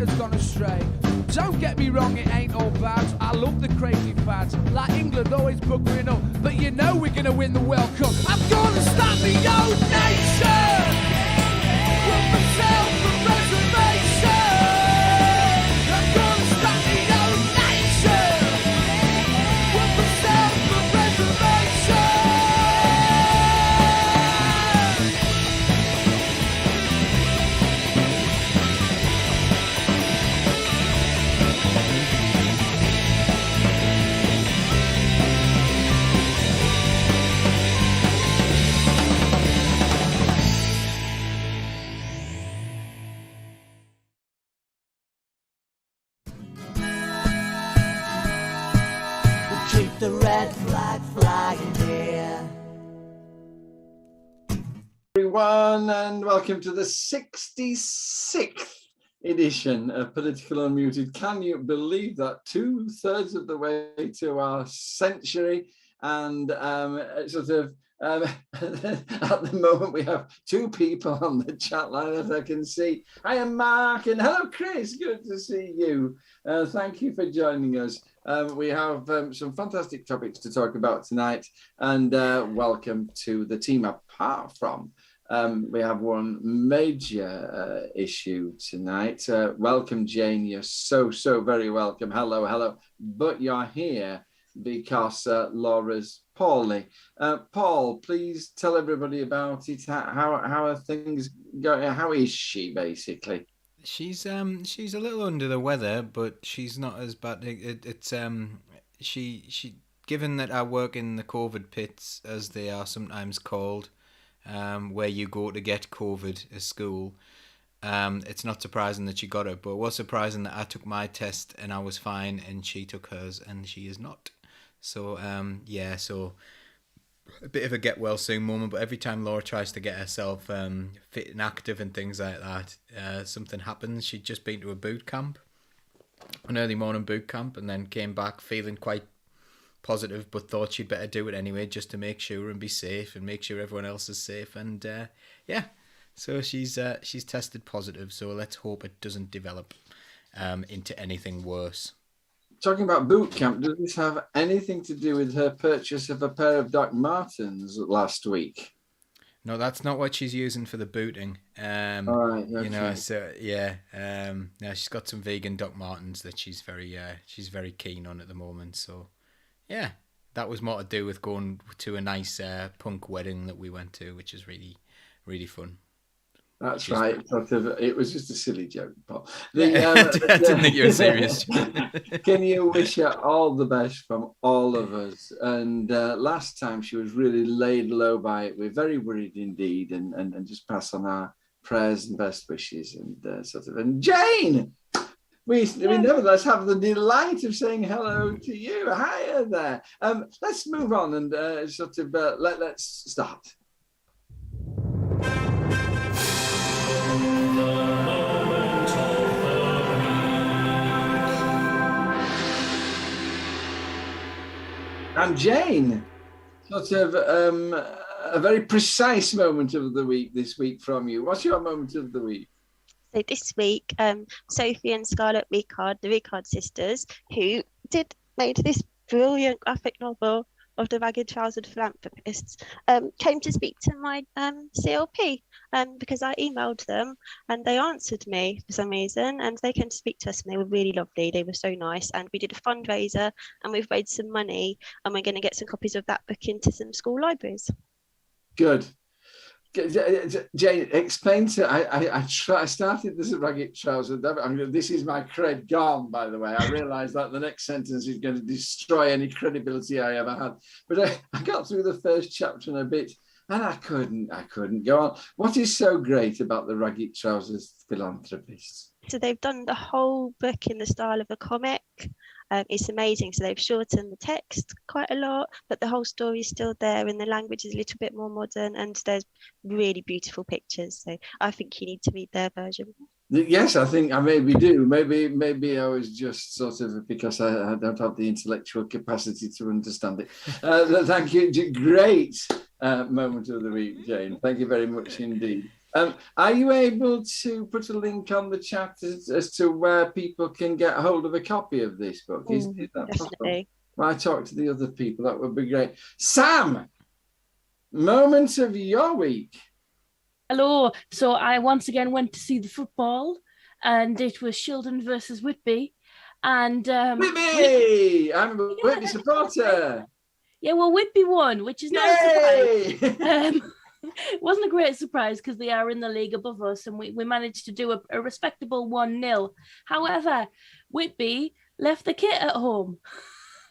has gone astray. Don't get me wrong, it ain't all bad. I love the crazy fads, like England always buggering up. But you know we're gonna win the World Cup. I'm gonna start the old nation with myself for preservation. I'm gonna start the old nation with myself for preservation. Keep the red flag flying here. Everyone, and welcome to the 66th edition of Political Unmuted. Can you believe that? 2/3 of the way to our century, and at the moment we have two people on the chat line, as I can see. I am Mark, and hello Chris, good to see you. Thank you for joining us. We have some fantastic topics to talk about tonight, and welcome to the team. Apart from we have one major issue tonight. Welcome, Jane. You're so very welcome. Hello. But you're here because Laura's poorly. Paul, please tell everybody about it. How are things going? How is she, basically? She's a little under the weather, but she's not as bad. She given that I work in the COVID pits, as they are sometimes called, where you go to get COVID at school. It's not surprising that she got it, but it was surprising that I took my test and I was fine, and she took hers and she is not. So so a bit of a get well soon moment, but every time Laura tries to get herself fit and active and things like that, something happens. She'd just been to a boot camp, an early morning boot camp, and then came back feeling quite positive, but thought she'd better do it anyway just to make sure and be safe and make sure everyone else is safe. And so she's tested positive, so let's hope it doesn't develop into anything worse. Talking about boot camp, does this have anything to do with her purchase of a pair of Doc Martens last week? No, that's not what she's using for the booting. All right, okay. You know, so now she's got some vegan Doc Martens that she's very keen on at the moment. So, yeah, that was more to do with going to a nice punk wedding that we went to, which is really, really fun. That's right. It was just a silly joke, Paul. I didn't think you were serious. Can you wish her all the best from all of us? And last time she was really laid low by it. We're very worried indeed, and just pass on our prayers and best wishes and And Jane, we nevertheless have the delight of saying hello to you. Hiya there. Let's move on and let's start. And Jane, a very precise moment of the week this week from you. What's your moment of the week? So this week, Sophie and Scarlett Ricard, the Ricard sisters, who made this brilliant graphic novel of the ragged trousered philanthropists, came to speak to my CLP because I emailed them and they answered me for some reason, and they came to speak to us and they were really lovely. They were so nice, and we did a fundraiser and we've raised some money and we're going to get some copies of that book into some school libraries. Good. Jane, explain to I started this ragged trouser. This is my cred gone, by the way. I realised that the next sentence is going to destroy any credibility I ever had. But I got through the first chapter and a bit, and I couldn't go on. What is so great about the ragged trousers philanthropists? So they've done the whole book in the style of a comic. It's amazing. So they've shortened the text quite a lot, but the whole story is still there and the language is a little bit more modern, and there's really beautiful pictures. So I think you need to read their version. Yes, I think I maybe do. Maybe I was just because I don't have the intellectual capacity to understand it. Thank you. Great moment of the week, Jane. Thank you very much indeed. Are you able to put a link on the chat as to where people can get hold of a copy of this book? Is that possible? Definitely. When I talk to the other people, that would be great. Sam, moment of your week. Hello. So I once again went to see the football, and it was Shildon versus Whitby. And Whitby! I'm a Whitby supporter. Yeah, well, Whitby won, which is not a surprise. It wasn't a great surprise because they are in the league above us, and we managed to do a respectable 1-0. However, Whitby left the kit at home.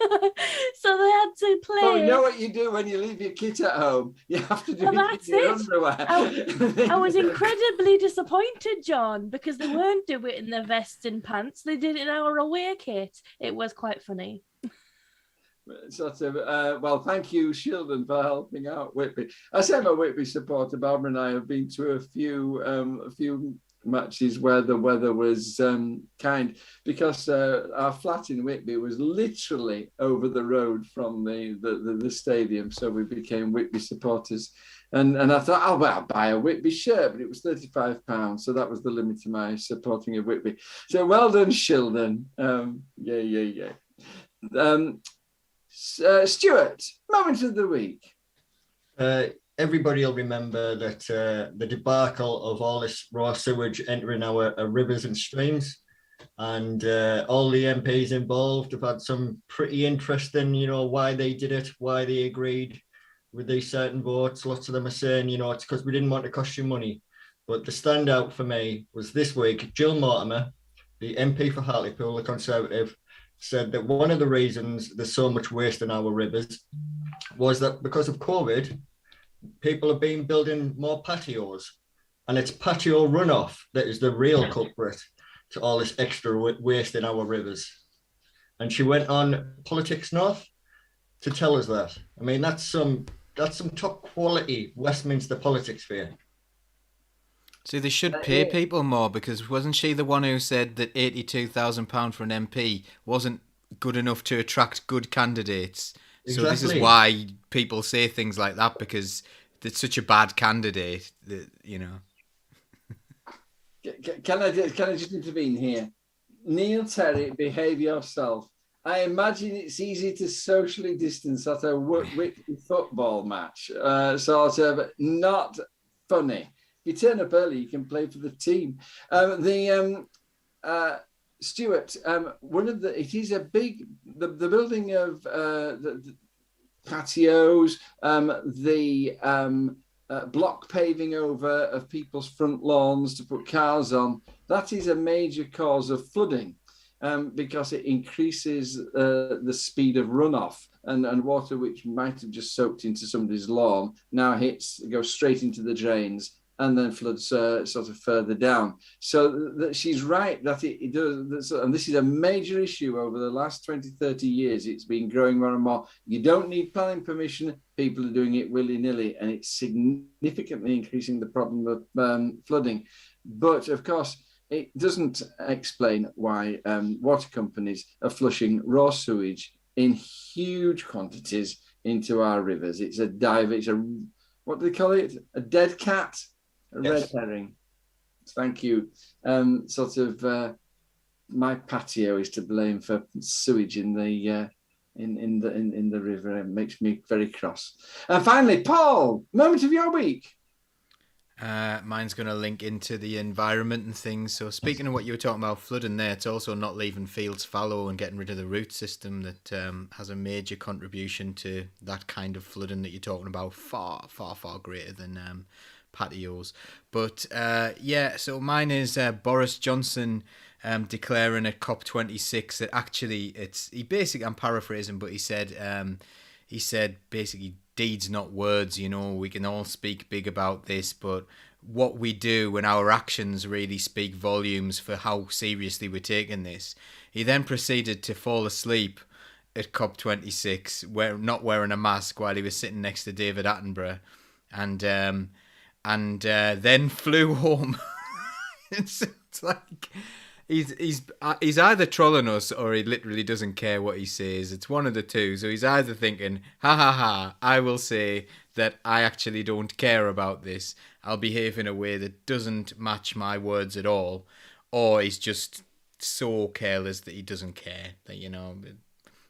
So they had to play. Well, you know what you do when you leave your kit at home? You have to do it in your underwear. I was incredibly disappointed, John, because they weren't doing it in their vests and pants. They did it in our away kit. It was quite funny. Sort of, well, thank you, Shildon, for helping out Whitby. I say I'm a Whitby supporter. Barbara and I have been to a few matches where the weather was kind, because our flat in Whitby was literally over the road from the stadium, so we became Whitby supporters. And I thought, oh, well, I'll buy a Whitby shirt, but it was £35, so that was the limit to my supporting of Whitby. So well done, Shildon. Yeah. Stuart, moment of the week. Everybody will remember that the debacle of all this raw sewage entering our rivers and streams, and all the MPs involved have had some pretty interesting, why they did it, why they agreed with these certain votes. Lots of them are saying, it's because we didn't want to cost you money. But the standout for me was this week, Jill Mortimer, the MP for Hartlepool, the Conservative, said that one of the reasons there's so much waste in our rivers was that because of COVID, people have been building more patios, and it's patio runoff that is the real culprit to all this extra waste in our rivers. And she went on Politics North to tell us that. I mean, that's some top quality Westminster politics here. See, they should pay people more, because wasn't she the one who said that £82,000 for an MP wasn't good enough to attract good candidates? Exactly. So this is why people say things like that, because it's such a bad candidate that, Can I just intervene here? Neil Terry, behave yourself. I imagine it's easy to socially distance at a Whitby football match. Sort of not funny. If you turn up early, you can play for the team. Stuart, it is a big, the building of the patios, the block paving over of people's front lawns to put cars on. That is a major cause of flooding, because it increases the speed of runoff, and water which might have just soaked into somebody's lawn now goes straight into the drains, and then floods sort of further down. So she's right that it does, and this is a major issue over the last 20, 30 years. It's been growing more and more. You don't need planning permission. People are doing it willy-nilly, and it's significantly increasing the problem of flooding. But of course, it doesn't explain why water companies are flushing raw sewage in huge quantities into our rivers. It's what do they call it? A dead cat? A red herring. Thank you. My patio is to blame for sewage in the river. It makes me very cross. And finally, Paul, moment of your week. Mine's going to link into the environment and things. So speaking of what you were talking about flooding there, it's also not leaving fields fallow and getting rid of the root system that has a major contribution to that kind of flooding that you're talking about, far, far, far greater than patios. But so mine is Boris Johnson declaring at COP26 that actually I'm paraphrasing, but he said basically deeds not words. We can all speak big about this, but what we do and our actions really speak volumes for how seriously we're taking this. He then proceeded to fall asleep at COP26 not wearing a mask while he was sitting next to David Attenborough, and then flew home. It's like he's either trolling us or he literally doesn't care what he says. It's one of the two. So he's either thinking, ha ha ha, I will say that I actually don't care about this, I'll behave in a way that doesn't match my words at all, or he's just so careless that he doesn't care. That, you know.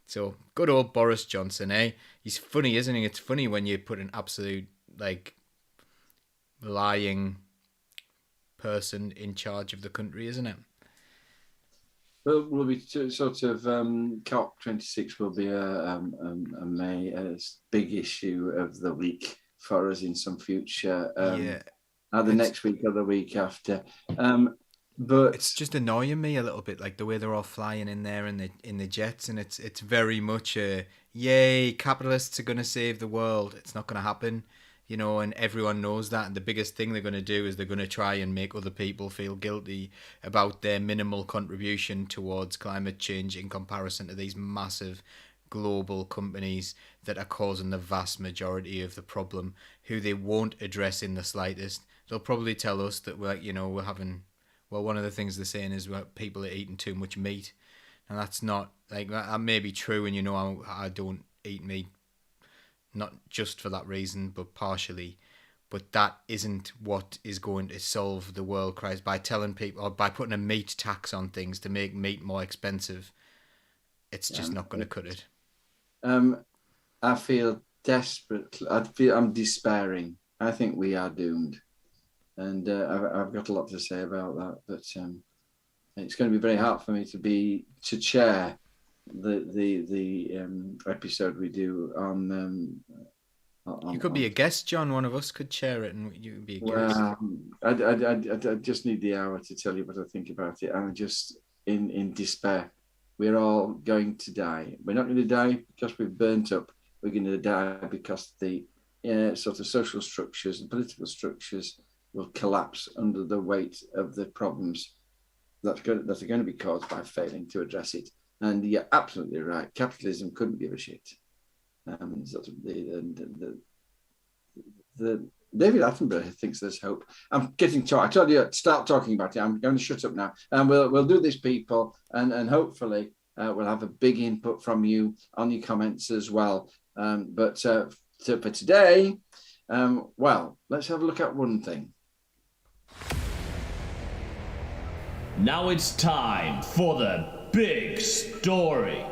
So good old Boris Johnson, eh? He's funny, isn't he? It's funny when you put an absolute like lying person in charge of the country, isn't it? Well, will be sort of COP26 will be a big issue of the week for us in some future. Either next week or the week after. But it's just annoying me a little bit, like the way they're all flying in there in the jets, and it's very much a yay, capitalists are going to save the world. It's not going to happen. You know, and everyone knows that. And the biggest thing they're going to do is they're going to try and make other people feel guilty about their minimal contribution towards climate change in comparison to these massive global companies that are causing the vast majority of the problem, who they won't address in the slightest. They'll probably tell us that we're having, well, one of the things they're saying is people are eating too much meat. And that's not, like, that may be true, and you know, I don't eat meat. Not just for that reason, but partially. But that isn't what is going to solve the world crisis by telling people, or by putting a meat tax on things to make meat more expensive. It's just not going to cut it. I feel desperate. I'm despairing. I think we are doomed. And I've got a lot to say about that. But it's going to be very hard for me to chair the episode we do on you could be a guest, John. One of us could chair it, and you could be a guest. I just need the hour to tell you what I think about it. I'm just in despair. We're all going to die. We're not going to die because we've burnt up. We're going to die because the sort of social structures and political structures will collapse under the weight of the problems that are going to be caused by failing to address it. And you're absolutely right. Capitalism couldn't give a shit. The David Attenborough thinks there's hope. I'm getting I told you start talking about it. I'm going to shut up now, and we'll do this, people, and hopefully we'll have a big input from you on your comments as well. But for today, well, let's have a look at one thing. Now it's time for the big story.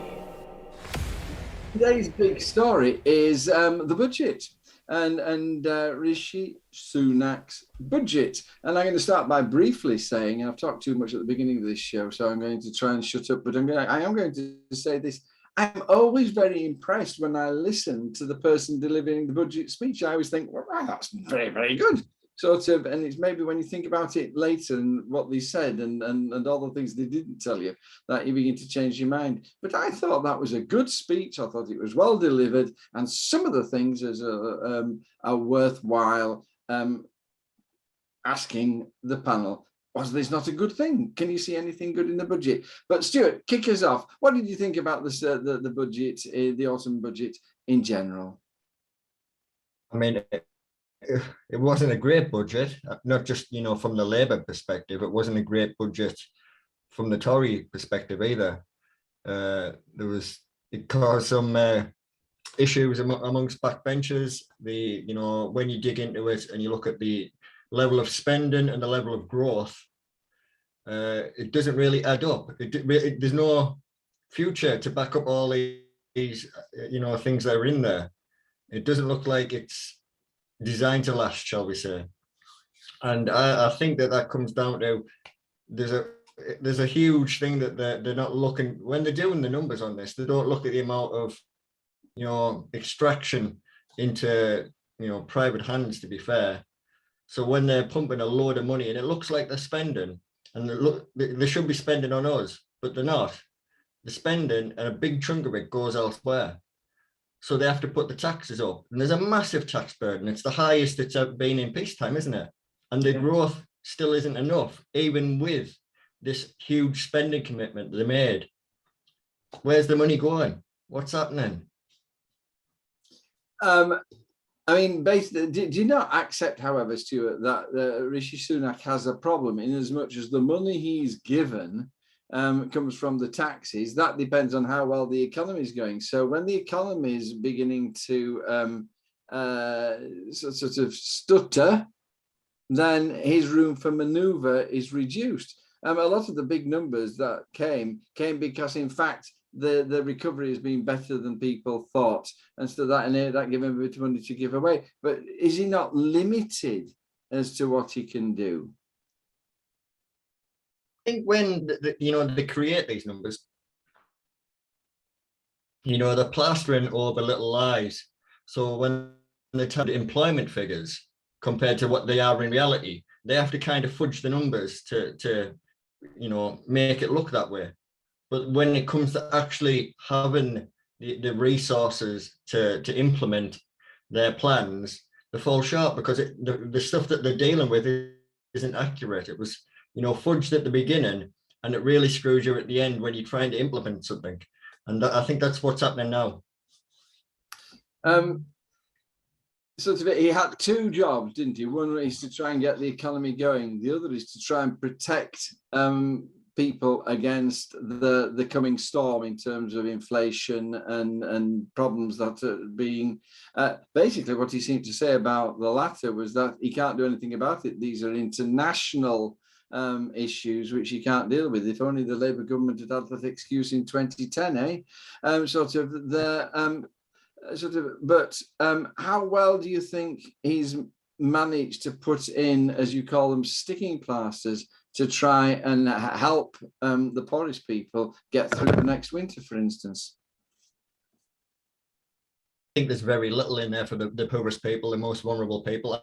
Today's big story is the budget and Rishi Sunak's budget. And I'm going to start by briefly saying, and I've talked too much at the beginning of this show, so I'm going to try and shut up, but I am going to say this. I'm always very impressed when I listen to the person delivering the budget speech. I always think, well, that's very, very good. Sort of, and it's maybe when you think about it later and what they said and all the things they didn't tell you, that you begin to change your mind. But I thought that was a good speech. I thought it was well delivered, and some of the things are worthwhile asking the panel. Was this not a good thing? Can you see anything good in the budget? But Stuart, kick us off. What did you think about this, the budget, the autumn budget in general? I mean, it wasn't a great budget, not just, from the Labour perspective. It wasn't a great budget from the Tory perspective either. It caused some issues amongst backbenchers. When you dig into it and you look at the level of spending and the level of growth, it doesn't really add up. There's no future to back up all these things that are in there. It doesn't look like it's designed to last, shall we say. And I think that comes down to there's a huge thing that they're not looking, when they're doing the numbers on this, they don't look at the amount of extraction into private hands, to be fair. So when they're pumping a load of money, and it looks like they're spending, and they should be spending on us, but they're not. They're spending, and a big chunk of it goes elsewhere. So they have to put the taxes up, and there's a massive tax burden. It's the highest it's ever been in peacetime, isn't it? And the growth still isn't enough, even with this huge spending commitment they made. Where's the money going? What's happening? I mean, basically, do you not accept, however, Stuart, that Rishi Sunak has a problem in as much as the money he's given comes from the taxes? That depends on how well the economy is going. So when the economy is beginning to sort of stutter, then his room for manoeuvre is reduced. A lot of the big numbers that came because, in fact, the recovery has been better than people thought, and so that gave him a bit of money to give away. But is he not limited as to what he can do? I think when they create these numbers, they're plastering over little lies. So when they tell the employment figures compared to what they are in reality, they have to kind of fudge the numbers to make it look that way. But when it comes to actually having the resources to implement their plans, they fall short because the stuff that they're dealing with isn't accurate. It was, fudged at the beginning, and it really screws you at the end when you're trying to implement something. And I think that's what's happening now. He had two jobs, didn't he? One is to try and get the economy going. The other is to try and protect people against the coming storm in terms of inflation and problems that are being basically what he seemed to say about the latter was that he can't do anything about it. These are international issues which he can't deal with. If only the Labour government had that excuse in 2010, but how well do you think he's managed to put in, as you call them, sticking plasters to try and help the poorest people get through the next winter, for instance? I think there's very little in there for the poorest people, the most vulnerable people.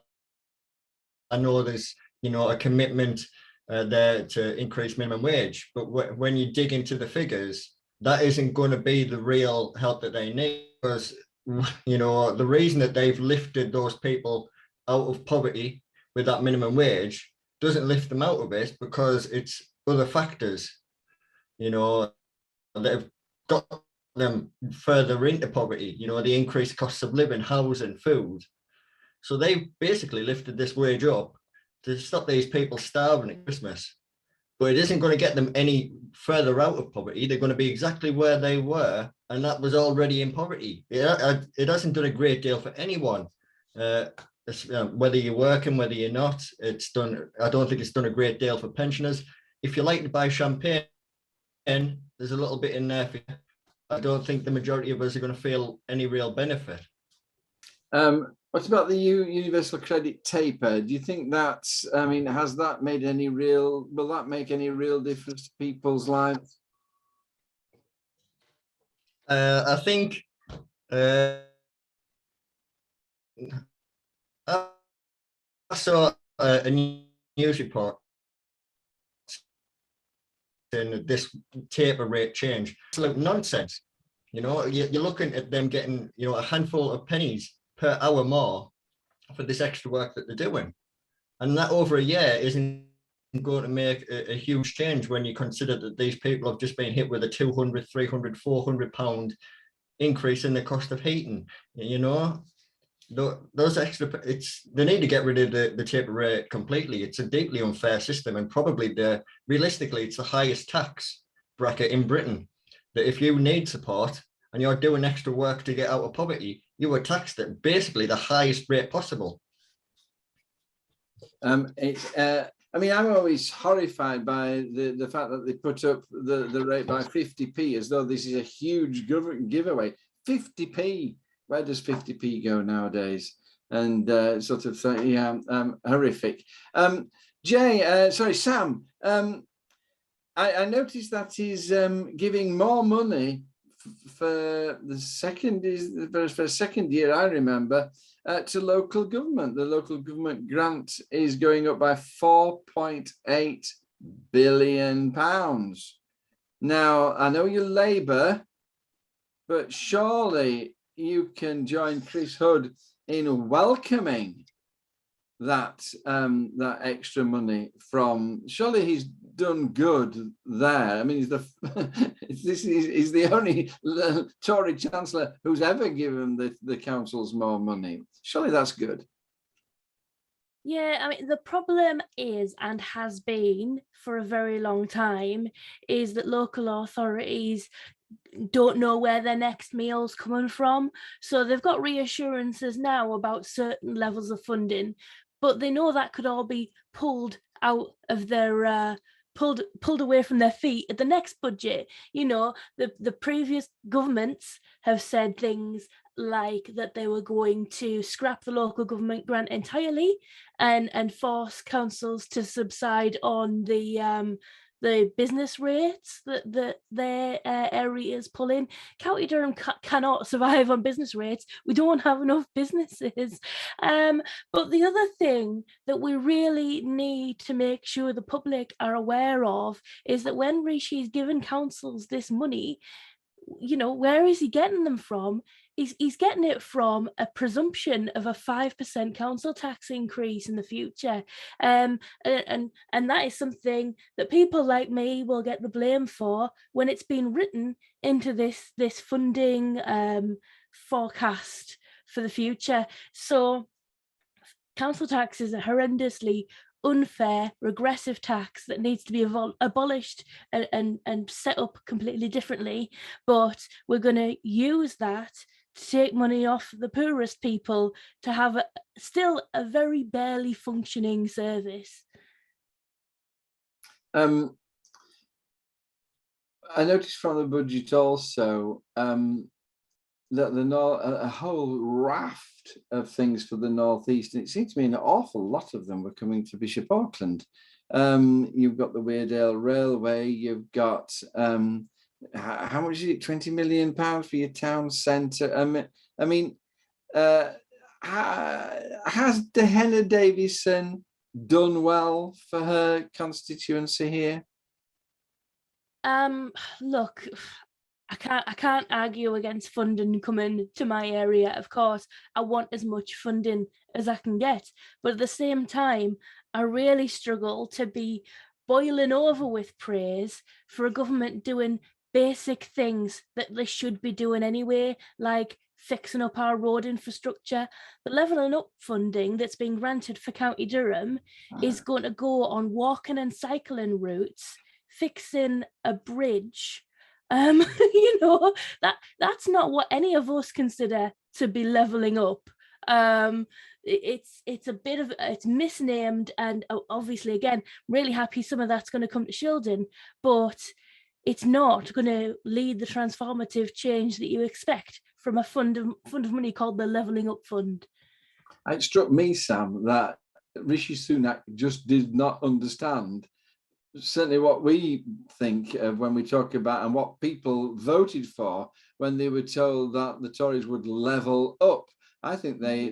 I know there's, a commitment there to increase minimum wage, but when you dig into the figures, that isn't going to be the real help that they need, because the reason that they've lifted those people out of poverty with that minimum wage doesn't lift them out of it, because it's other factors, that have got them further into poverty, the increased costs of living, housing, food. So they've basically lifted this wage up to stop these people starving at Christmas. But it isn't going to get them any further out of poverty. They're going to be exactly where they were, and that was already in poverty. It hasn't done a great deal for anyone, whether you're working, whether you're not. I don't think it's done a great deal for pensioners. If you like to buy champagne, there's a little bit in there for you. I don't think the majority of us are going to feel any real benefit. What about the universal credit taper? Do you think has that made will that make any real difference to people's lives? I think I saw a news report saying this taper rate change. It's like nonsense. You're looking at them getting, a handful of pennies per hour more for this extra work that they're doing. And that over a year isn't going to make a huge change when you consider that these people have just been hit with a 200, 300, 400 pound increase in the cost of heating. Those extra, they need to get rid of the taper rate completely. It's a deeply unfair system, and probably realistically, it's the highest tax bracket in Britain. That if you need support and you're doing extra work to get out of poverty, you were taxed at basically the highest rate possible. I'm always horrified by the fact that they put up the rate by 50p, as though this is a huge government giveaway. 50p, where does 50p go nowadays? And horrific. Sam, I noticed that he's giving more money for the second year, I remember, to local government. The local government grant is going up by £4.8 billion. Now, I know you're Labour, but surely you can join Chris Hood in welcoming that extra money from. Surely he's done good there. I mean, he's the only Tory Chancellor who's ever given the councils more money. Surely that's good. Yeah, I mean, the problem is, and has been for a very long time, is that local authorities don't know where their next meal's coming from. So they've got reassurances now about certain levels of funding, but they know that could all be pulled out of their pulled away from their feet at the next budget. You know, the previous governments have said things like that they were going to scrap the local government grant entirely and force councils to subside on the business rates that their areas pull in. County Durham cannot survive on business rates. We don't have enough businesses. But the other thing that we really need to make sure the public are aware of is that when Rishi's given councils this money, you know, where is he getting them from? He's getting it from a presumption of a 5% council tax increase in the future. And that is something that people like me will get the blame for when it's been written into this funding forecast for the future. So council tax is a horrendously unfair, regressive tax that needs to be abolished and set up completely differently. But we're going to use that to take money off the poorest people to have still a very barely functioning service. I noticed from the budget also that a whole raft of things for the Northeast, and it seems to me an awful lot of them were coming to Bishop Auckland. You've got the Weardale Railway, you've got how much is it, £20 million for your town centre? I mean, has Dehenna Davison done well for her constituency here? Look, I can't argue against funding coming to my area. Of course, I want as much funding as I can get, but at the same time, I really struggle to be boiling over with praise for a government doing basic things that they should be doing anyway, like fixing up our road infrastructure. The levelling up funding that's been granted for County Durham is going to go on walking and cycling routes, fixing a bridge. You know, that's not what any of us consider to be levelling up. It's a bit of, it's misnamed, and obviously, again, really happy some of that's going to come to Shildon, but it's not going to lead the transformative change that you expect from a fund of money called the Levelling Up Fund. It struck me, Sam, that Rishi Sunak just did not understand certainly what we think of when we talk about and what people voted for when they were told that the Tories would level up. I think they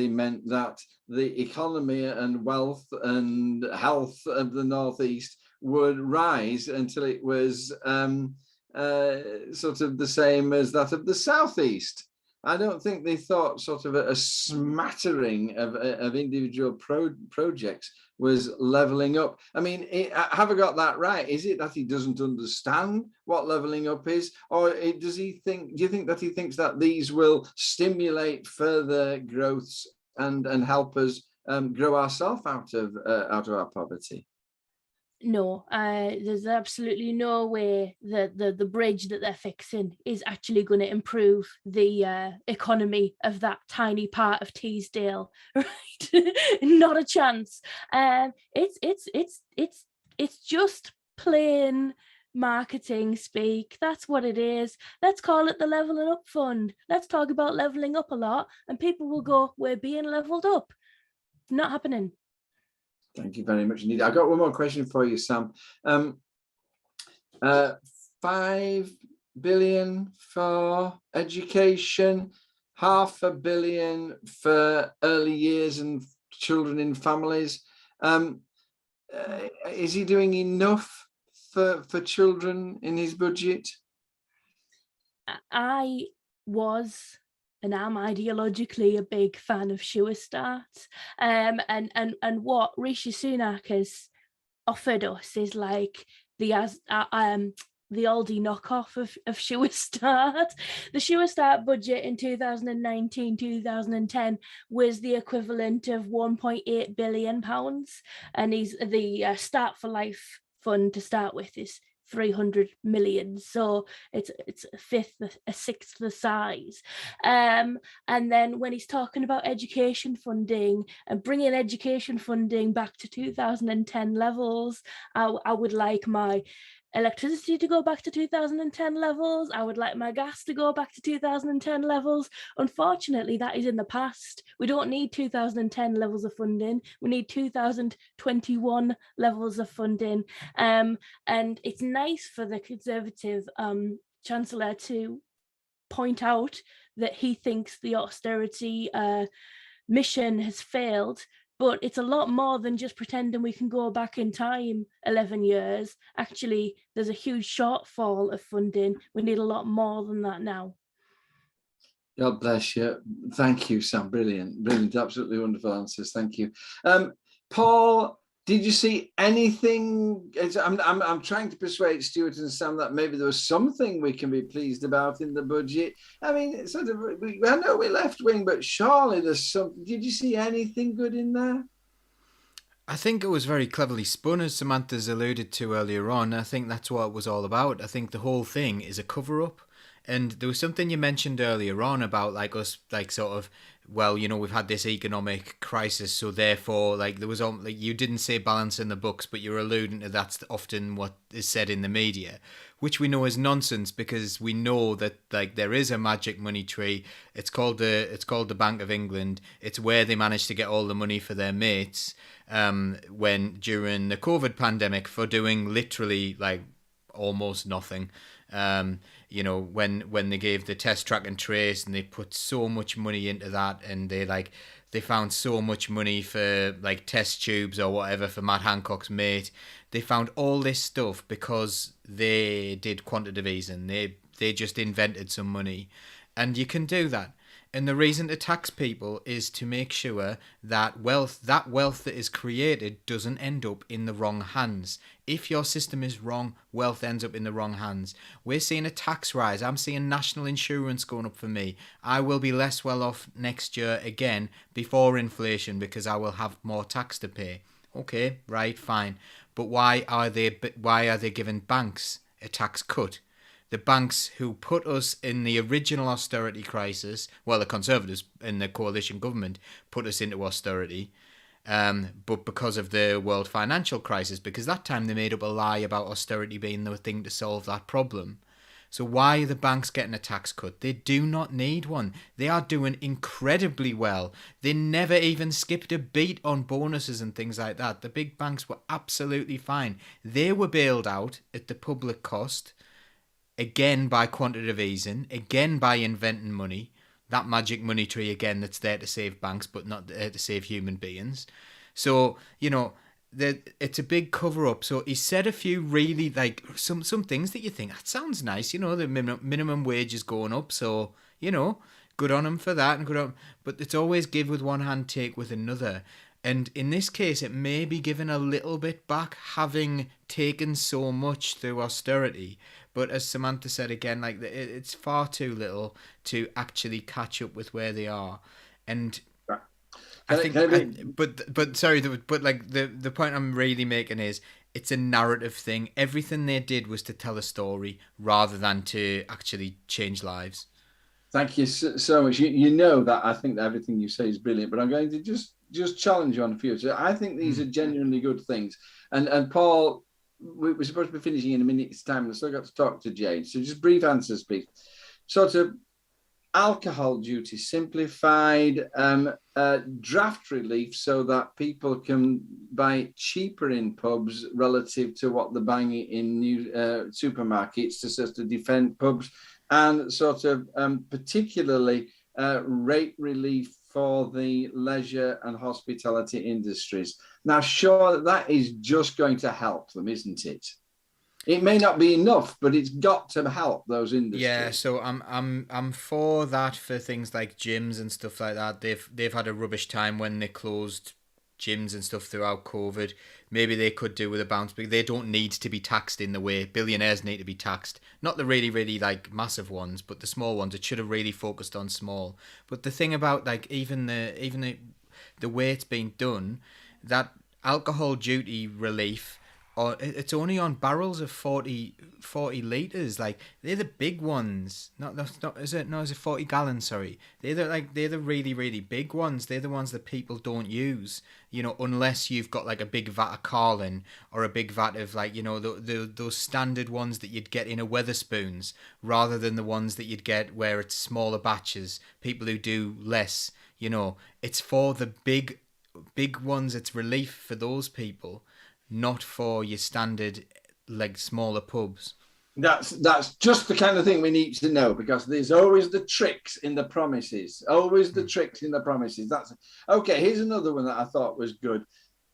meant that the economy and wealth and health of the Northeast would rise until it was sort of the same as that of the Southeast. I don't think they thought sort of a smattering of individual projects was levelling up. I mean, have I got that right? Is it that he doesn't understand what levelling up is? Or does he think, do you think that he thinks that these will stimulate further growths and help us grow ourselves out of our poverty? No, there's absolutely no way that the bridge that they're fixing is actually going to improve the economy of that tiny part of Teesdale, right? Not a chance. It's just plain marketing speak. That's what it is. Let's call it the Levelling Up Fund. Let's talk about levelling up a lot, and people will go, "We're being levelled up." Not happening. Thank you very much indeed. I've got one more question for you, Sam. 5 billion for education, $500 million for early years and children in families. Is he doing enough for children in his budget? I was and am ideologically a big fan of Sure Start. And what Rishi Sunak has offered us is like the Aldi knockoff of Sure Start. The Sure Start budget in 2019-2010 was the equivalent of £1.8 billion, and he's the Start for Life fund to start with is 300 million, so it's a sixth the size. And then when he's talking about education funding and bringing education funding back to 2010 levels, I would like my electricity to go back to 2010 levels. I would like my gas to go back to 2010 levels. Unfortunately, that is in the past. We don't need 2010 levels of funding. We need 2021 levels of funding. And it's nice for the Conservative Chancellor to point out that he thinks the austerity mission has failed. But it's a lot more than just pretending we can go back in time 11 years. Actually, there's a huge shortfall of funding. We need a lot more than that now. God bless you. Thank you, Sam. Brilliant. Absolutely wonderful answers. Thank you. Paul, did you see anything? I'm trying to persuade Stuart and Sam that maybe there was something we can be pleased about in the budget. I mean, sort of, I know we're left wing, but surely there's some. Did you see anything good in there? I think it was very cleverly spun, as Samantha's alluded to earlier on. I think that's what it was all about. I think the whole thing is a cover-up. And there was something you mentioned earlier on about like us, like sort of, well, you know, we've had this economic crisis, so therefore, like there was, like you didn't say balance in the books, but you're alluding to that's often what is said in the media, which we know is nonsense because we know that like there is a magic money tree. It's called the Bank of England. It's where they managed to get all the money for their mates when during the COVID pandemic for doing literally like almost nothing. You know, when they gave the test, track and trace and they put so much money into that, and they found so much money for like test tubes or whatever for Matt Hancock's mate. They found all this stuff because they did quantitative easing. They just invented some money, and you can do that. And the reason to tax people is to make sure that wealth that is created doesn't end up in the wrong hands. If your system is wrong, wealth ends up in the wrong hands. We're seeing a tax rise. I'm seeing national insurance going up for me. I will be less well off next year again before inflation because I will have more tax to pay. Okay, right, fine. But why are they giving banks a tax cut? The banks who put us in the original austerity crisis, well, the Conservatives in the coalition government put us into austerity, but because of the world financial crisis, because that time they made up a lie about austerity being the thing to solve that problem. So why are the banks getting a tax cut? They do not need one. They are doing incredibly well. They never even skipped a beat on bonuses and things like that. The big banks were absolutely fine. They were bailed out at the public cost, again by quantitative easing, again by inventing money, that magic money tree again that's there to save banks but not there to save human beings. So, you know, it's a big cover-up. So he said a few really, like, some things that you think, that sounds nice, you know, the minimum wage is going up, so, you know, good on him for that, and good on, but it's always give with one hand, take with another. And in this case, it may be given a little bit back, having taken so much through austerity. But as Samantha said again, like it's far too little to actually catch up with where they are. And I think, but like the point I'm really making is it's a narrative thing. Everything they did was to tell a story rather than to actually change lives. Thank you so much. You know that I think that everything you say is brilliant, but I'm going to just challenge you on a few. So I think these are genuinely good things. And Paul, we're supposed to be finishing in a minute's time, and I still got to talk to Jane. So just brief answers, please. Sort of alcohol duty simplified, draft relief so that people can buy it cheaper in pubs relative to what they're buying it in new supermarkets to sort of defend pubs, and sort of particularly rate relief for the leisure and hospitality industries. Now, sure, that is just going to help them, isn't it? It may not be enough, but it's got to help those industries. Yeah, so I'm for that for things like gyms and stuff like that. They've had a rubbish time when they closed gyms and stuff throughout COVID. Maybe they could do with a bounce, but they don't need to be taxed in the way billionaires need to be taxed. Not the really, really like massive ones, but the small ones. It should have really focused on small. But the thing about like even the way it's been done, that alcohol duty relief it's only on barrels of 40 litres. Like, they're the big ones. Is it 40 gallons, sorry. They're the really, really big ones. They're the ones that people don't use, unless you've got like a big vat of Carlin or a big vat of like, those standard ones that you'd get in a Weatherspoons, rather than the ones that you'd get where it's smaller batches, people who do less, it's for the big ones. It's relief for those people, not for your standard like smaller pubs. That's just the kind of thing we need to know, because there's always the tricks in the promises. Always the tricks in the promises. That's okay. Here's another one that I thought was good.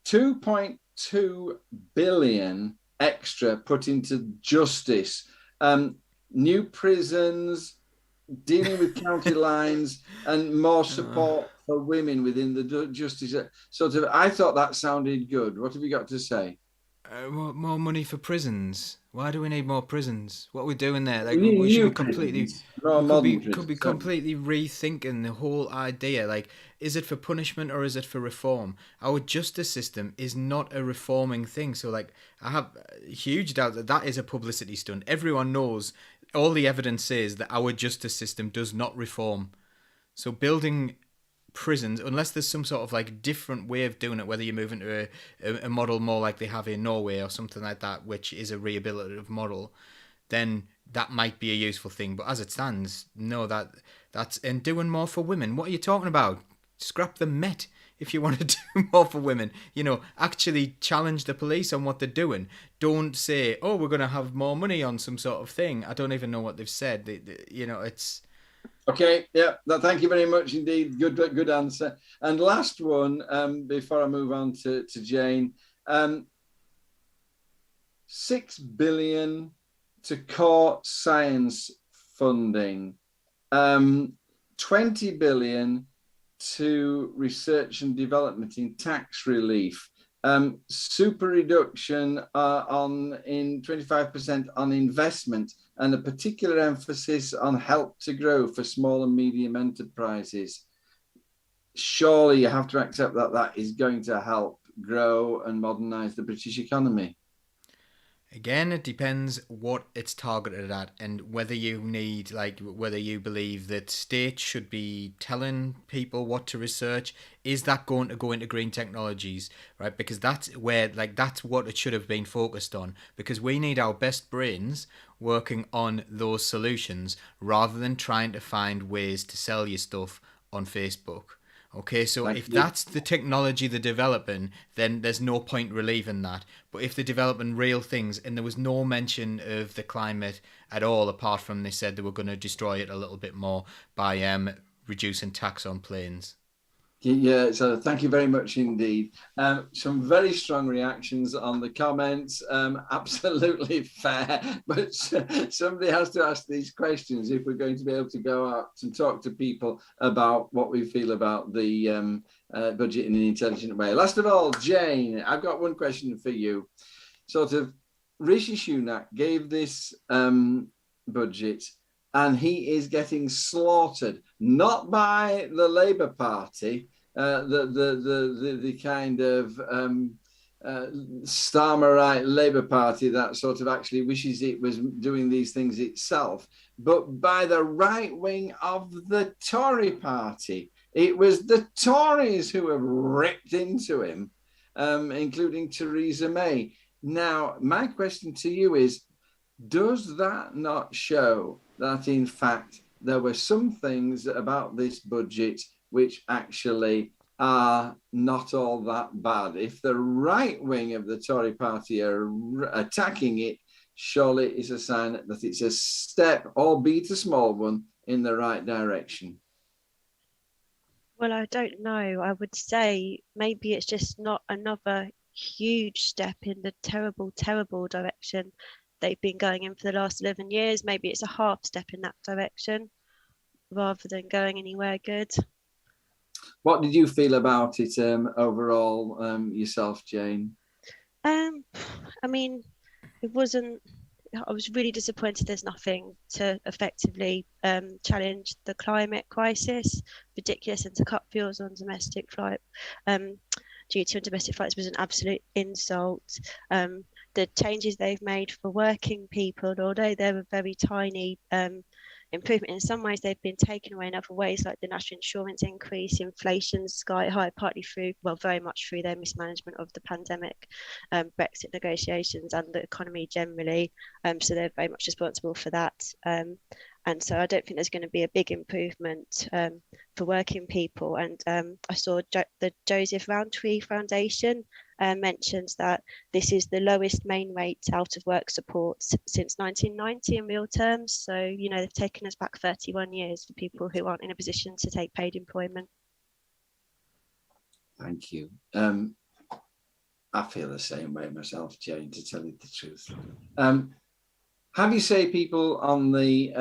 2.2 billion extra put into justice, new prisons, dealing with county lines, and more support for women within the justice. I thought that sounded good. What have you got to say? More money for prisons. Why do we need more prisons? What are we doing there? Like, We we should be could be completely rethinking the whole idea. Like, is it for punishment or is it for reform? Our justice system is not a reforming thing. So, like, I have a huge doubt that is a publicity stunt. Everyone knows, all the evidence says that our justice system does not reform. So building prisons, unless there's some sort of like different way of doing it, whether you move into a model more like they have in Norway or something like that, which is a rehabilitative model, then that might be a useful thing. But as it stands, no, that's and doing more for women. What are you talking about? Scrap the Met if you want to do more for women. Actually challenge the police on what they're doing. Don't say, oh, we're going to have more money on some sort of thing. I don't even know what they've said. It's... Okay, yeah, thank you very much indeed. Good answer. And last one, before I move on to Jane, 6 billion to core science funding, 20 billion to research and development in tax relief, super reduction in 25% on investment, and a particular emphasis on help to grow for small and medium enterprises. Surely you have to accept that is going to help grow and modernise the British economy. Again, it depends what it's targeted at, and whether you believe that states should be telling people what to research. Is that going to go into green technologies, right? Because that's what it should have been focused on, because we need our best brains working on those solutions rather than trying to find ways to sell you stuff on Facebook. Okay, so if that's the technology they're developing, then there's no point relieving that. But if they're developing real things, and there was no mention of the climate at all, apart from they said they were going to destroy it a little bit more by reducing tax on planes. Yeah, so thank you very much indeed. Some very strong reactions on the comments. Absolutely fair, but somebody has to ask these questions if we're going to be able to go out and talk to people about what we feel about the budget in an intelligent way. Last of all, Jane, I've got one question for you. Rishi Sunak gave this budget, and he is getting slaughtered, not by the Labour Party, the kind of Starmerite Labour Party that sort of actually wishes it was doing these things itself, but by the right wing of the Tory Party. It was the Tories who have ripped into him, including Theresa May. Now, my question to you is, does that not show that, in fact, there were some things about this budget which actually are not all that bad? If the right wing of the Tory party are attacking it, surely it's a sign that it's a step, albeit a small one, in the right direction. Well, I don't know. I would say maybe it's just not another huge step in the terrible, terrible direction they've been going in for the last 11 years. Maybe it's a half step in that direction rather than going anywhere good. What did you feel about it overall yourself, Jane? I mean, it wasn't... I was really disappointed there's nothing to effectively challenge the climate crisis. Ridiculous, and to cut fuels on domestic flight duty on domestic flights was an absolute insult. the changes they've made for working people, although they're a very tiny improvement, in some ways they've been taken away in other ways, like the national insurance increase, inflation sky high, partly through, well, very much through their mismanagement of the pandemic, Brexit negotiations and the economy generally. So they're very much responsible for that. And so I don't think there's going to be a big improvement for working people. And I saw the Joseph Rowntree Foundation mentions that this is the lowest main rate out of work support since 1990 in real terms. So, you know, they've taken us back 31 years for people who aren't in a position to take paid employment. Thank you. I feel the same way myself, Jane, to tell you the truth. Have you say people on the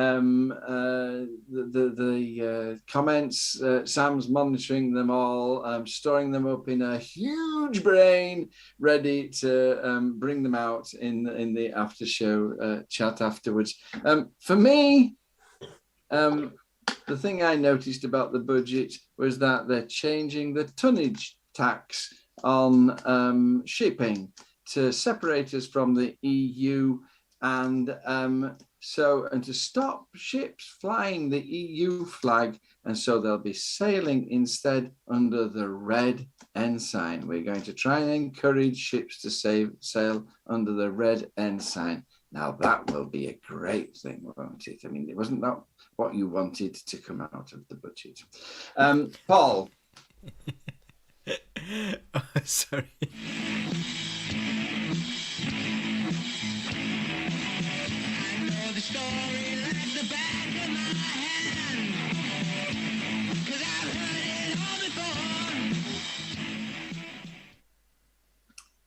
comments? Sam's monitoring them all, storing them up in a huge brain, ready to bring them out in the after show chat afterwards. For me, the thing I noticed about the budget was that they're changing the tonnage tax on shipping to separate us from the EU. And to stop ships flying the EU flag, and so they'll be sailing instead under the red ensign. We're going to try and encourage ships to sail under the red ensign. Now that will be a great thing, won't it? I mean, it wasn't that what you wanted to come out of the budget. Paul. Oh, sorry.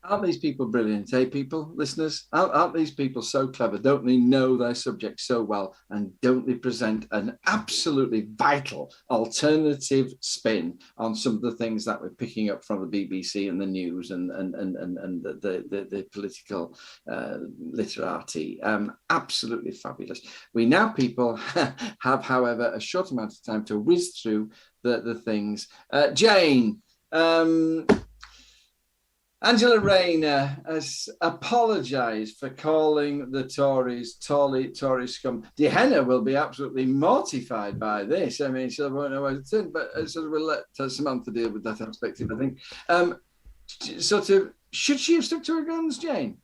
Aren't these people brilliant, eh, people, listeners? Aren't these people so clever? Don't they know their subject so well? And don't they present an absolutely vital alternative spin on some of the things that we're picking up from the BBC and the news and the political literati? Absolutely fabulous. We now, people, have, however, a short amount of time to whiz through the things. Jane, Angela Rayner has apologised for calling the Tories Tory scum. Dehenna will be absolutely mortified by this. I mean, she won't know what it's in, but sort of we'll let Samantha deal with that aspect of it, I think. Should she have stuck to her guns, Jane?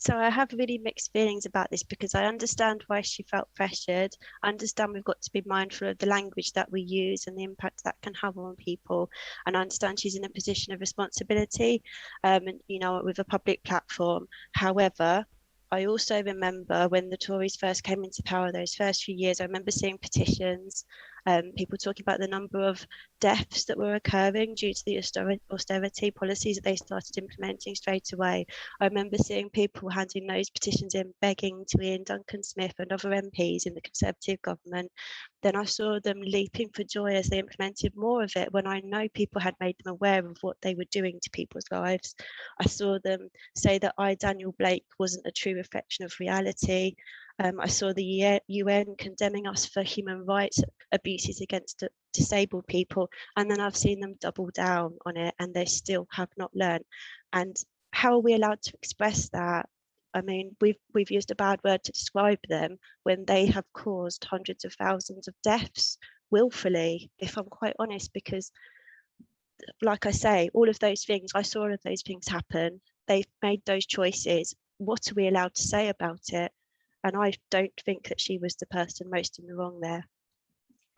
So I have really mixed feelings about this, because I understand why she felt pressured. I understand we've got to be mindful of the language that we use and the impact that can have on people. And I understand she's in a position of responsibility, and, you know, with a public platform. However, I also remember when the Tories first came into power, those first few years, I remember seeing petitions, people talking about the number of deaths that were occurring due to the austerity policies that they started implementing straight away. I remember seeing people handing those petitions in, begging to Ian Duncan Smith and other MPs in the Conservative government. Then I saw them leaping for joy as they implemented more of it, when I know people had made them aware of what they were doing to people's lives. I saw them say that Daniel Blake wasn't a true reflection of reality. I saw the UN condemning us for human rights abuses against disabled people, and then I've seen them double down on it, and they still have not learned. And how are we allowed to express that? I mean, we've used a bad word to describe them when they have caused hundreds of thousands of deaths willfully, if I'm quite honest, because, like I say, all of those things, I saw all of those things happen. They've made those choices. What are we allowed to say about it? And I don't think that she was the person most in the wrong there.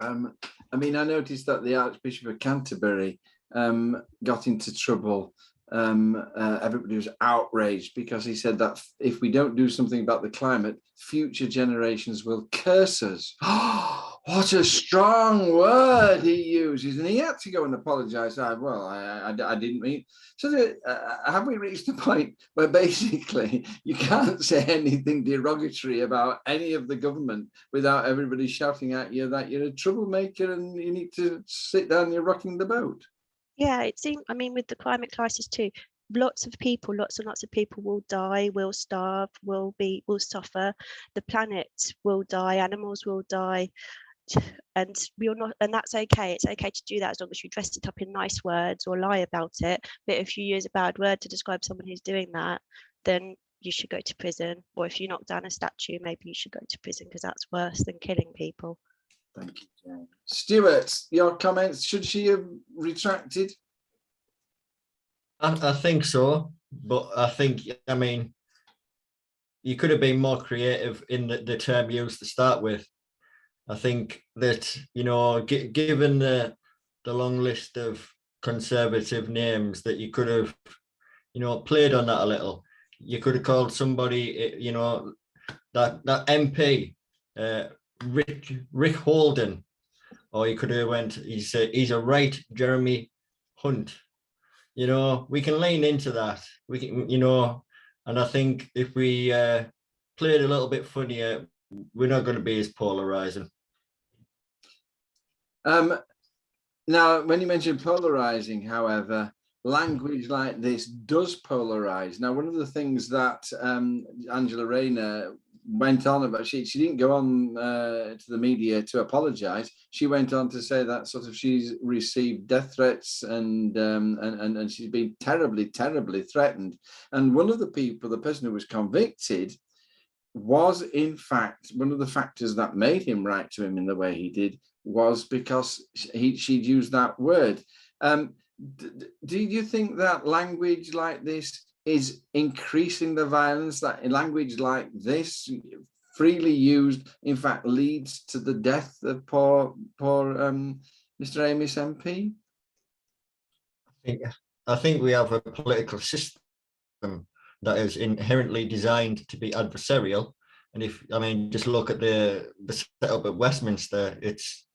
I mean, I noticed that the Archbishop of Canterbury got into trouble. Everybody was outraged because he said that if we don't do something about the climate, future generations will curse us. What a strong word he uses, and he had to go and apologise. I didn't mean. So have we reached the point where basically you can't say anything derogatory about any of the government without everybody shouting at you that you're a troublemaker and you need to sit down, you're rocking the boat? Yeah, it seems, I mean, with the climate crisis too, lots and lots of people will die, will starve, will suffer. The planet will die, animals will die, and we're not, and that's okay. It's okay to do that as long as you dress it up in nice words or lie about it. But if you use a bad word to describe someone who's doing that, then you should go to prison. Or if you knock down a statue, maybe you should go to prison, because that's worse than killing people. Thank you, Jane. Stuart, your comments, should she have retracted? I think so, but I mean, you could have been more creative in the term used to start with. I think that, given the long list of conservative names, that you could have, played on that a little. You could have called somebody, that MP, Rick Holden, or you could have went, he's a right Jeremy Hunt. We can lean into that. We can, and I think if we played a little bit funnier, we're not going to be as polarizing. Now, when you mentioned polarizing, however, language like this does polarize. Now, one of the things that Angela Rayner went on about, she didn't go on to the media to apologize. She went on to say that sort of she's received death threats and she's been terribly, terribly threatened. And one of the person who was convicted, was in fact one of the factors that made him write to him in the way he did was because she'd used that word. Do you think that language like this is increasing the violence, that language like this, freely used, in fact, leads to the death of poor Mr. Amos MP? I think we have a political system that is inherently designed to be adversarial. And just look at the setup at Westminster. It's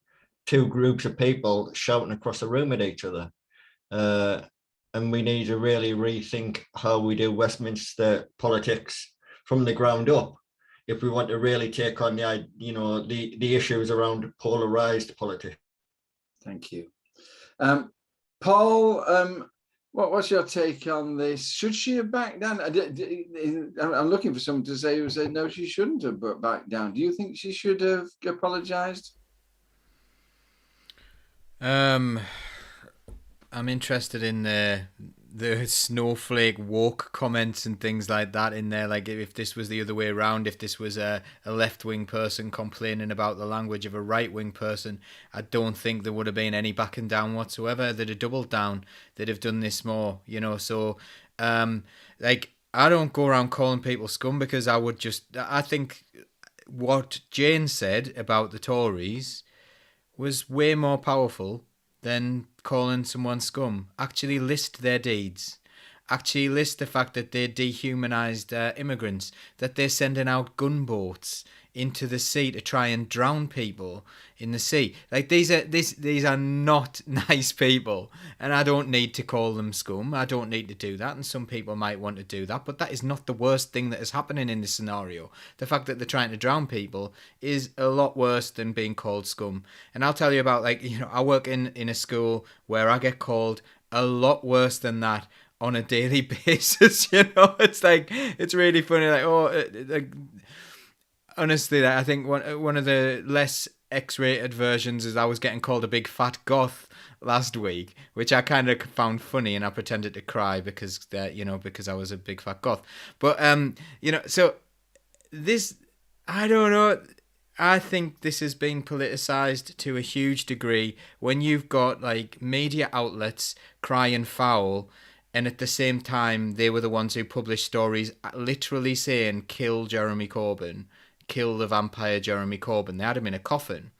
two groups of people shouting across a room at each other. And we need to really rethink how we do Westminster politics from the ground up, if we want to really take on the issues around polarized politics. Thank you. Paul, what's your take on this? Should she have backed down? I'm looking for someone to say who said no, she shouldn't have backed down. Do you think she should have apologized? I'm interested in the snowflake woke comments and things like that in there. Like, if this was the other way around, if this was a left-wing person complaining about the language of a right-wing person, I don't think there would have been any backing down whatsoever. They'd have doubled down. They'd have done this more, So, I don't go around calling people scum, because I think what Jane said about the Tories was way more powerful than calling someone scum. Actually list their deeds. Actually list the fact that they dehumanized immigrants, that they're sending out gunboats into the sea to try and drown people in the sea. Like, these are not nice people, and I don't need to call them scum. I don't need to do that, and some people might want to do that, but that is not the worst thing that is happening in this scenario. The fact that they're trying to drown people is a lot worse than being called scum. And I'll tell you about, I work in a school where I get called a lot worse than that on a daily basis. It's really funny. Honestly, I think one of the less X-rated versions is I was getting called a big fat goth last week, which I kind of found funny, and I pretended to cry because I was a big fat goth. But so this, I don't know. I think this has been politicized to a huge degree when you've got media outlets crying foul, and at the same time they were the ones who published stories literally saying kill Jeremy Corbyn. Kill the vampire Jeremy Corbyn. They had him in a coffin,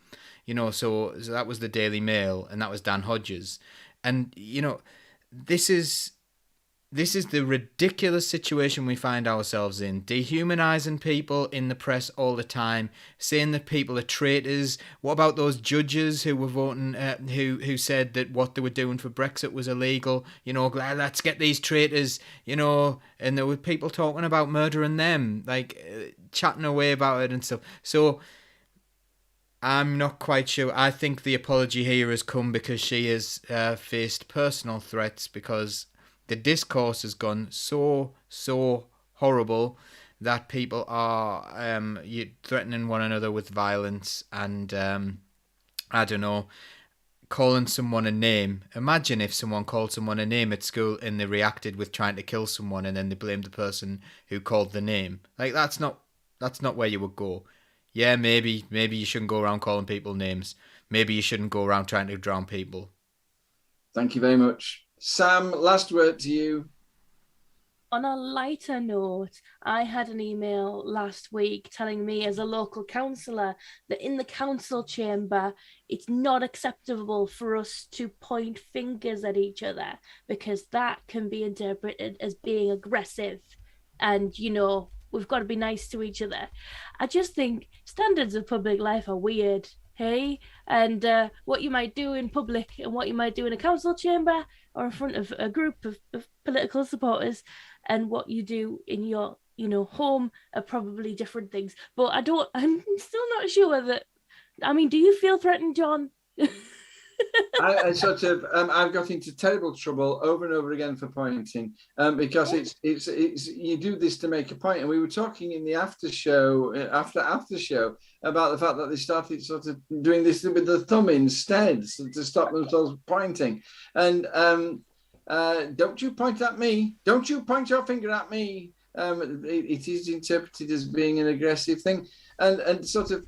so that was the Daily Mail, and that was Dan Hodges. And, this is the ridiculous situation we find ourselves in, dehumanizing people in the press all the time, saying that people are traitors. What about those judges who were voting, who said that what they were doing for Brexit was illegal? Let's get these traitors, and there were people talking about murdering them, chatting away about it and stuff. So I'm not quite sure. I think the apology here has come because she has faced personal threats, because the discourse has gone so horrible that people are threatening one another with violence, and I don't know, calling someone a name. Imagine if someone called someone a name at school and they reacted with trying to kill someone, and then they blamed the person who called the name. Like, that's not where you would go. Yeah, maybe you shouldn't go around calling people names. Maybe you shouldn't go around trying to drown people. Thank you very much. Sam, last word to you. On a lighter note, I had an email last week telling me, as a local councillor, that in the council chamber, it's not acceptable for us to point fingers at each other, because that can be interpreted as being aggressive. And, you know, we've got to be nice to each other. I just think standards of public life are weird, hey? And what you might do in public and what you might do in a council chamber or in front of a group of political supporters and what you do in your, you know, home are probably different things. But I'm still not sure that, I mean, do you feel threatened, John? I sort of I've got into terrible trouble over and over again for pointing because it's you do this to make a point, and we were talking in the after show about the fact that they started sort of doing this with the thumb instead to stop themselves pointing. And don't you point at me, don't you point your finger at me. It is interpreted as being an aggressive thing, and sort of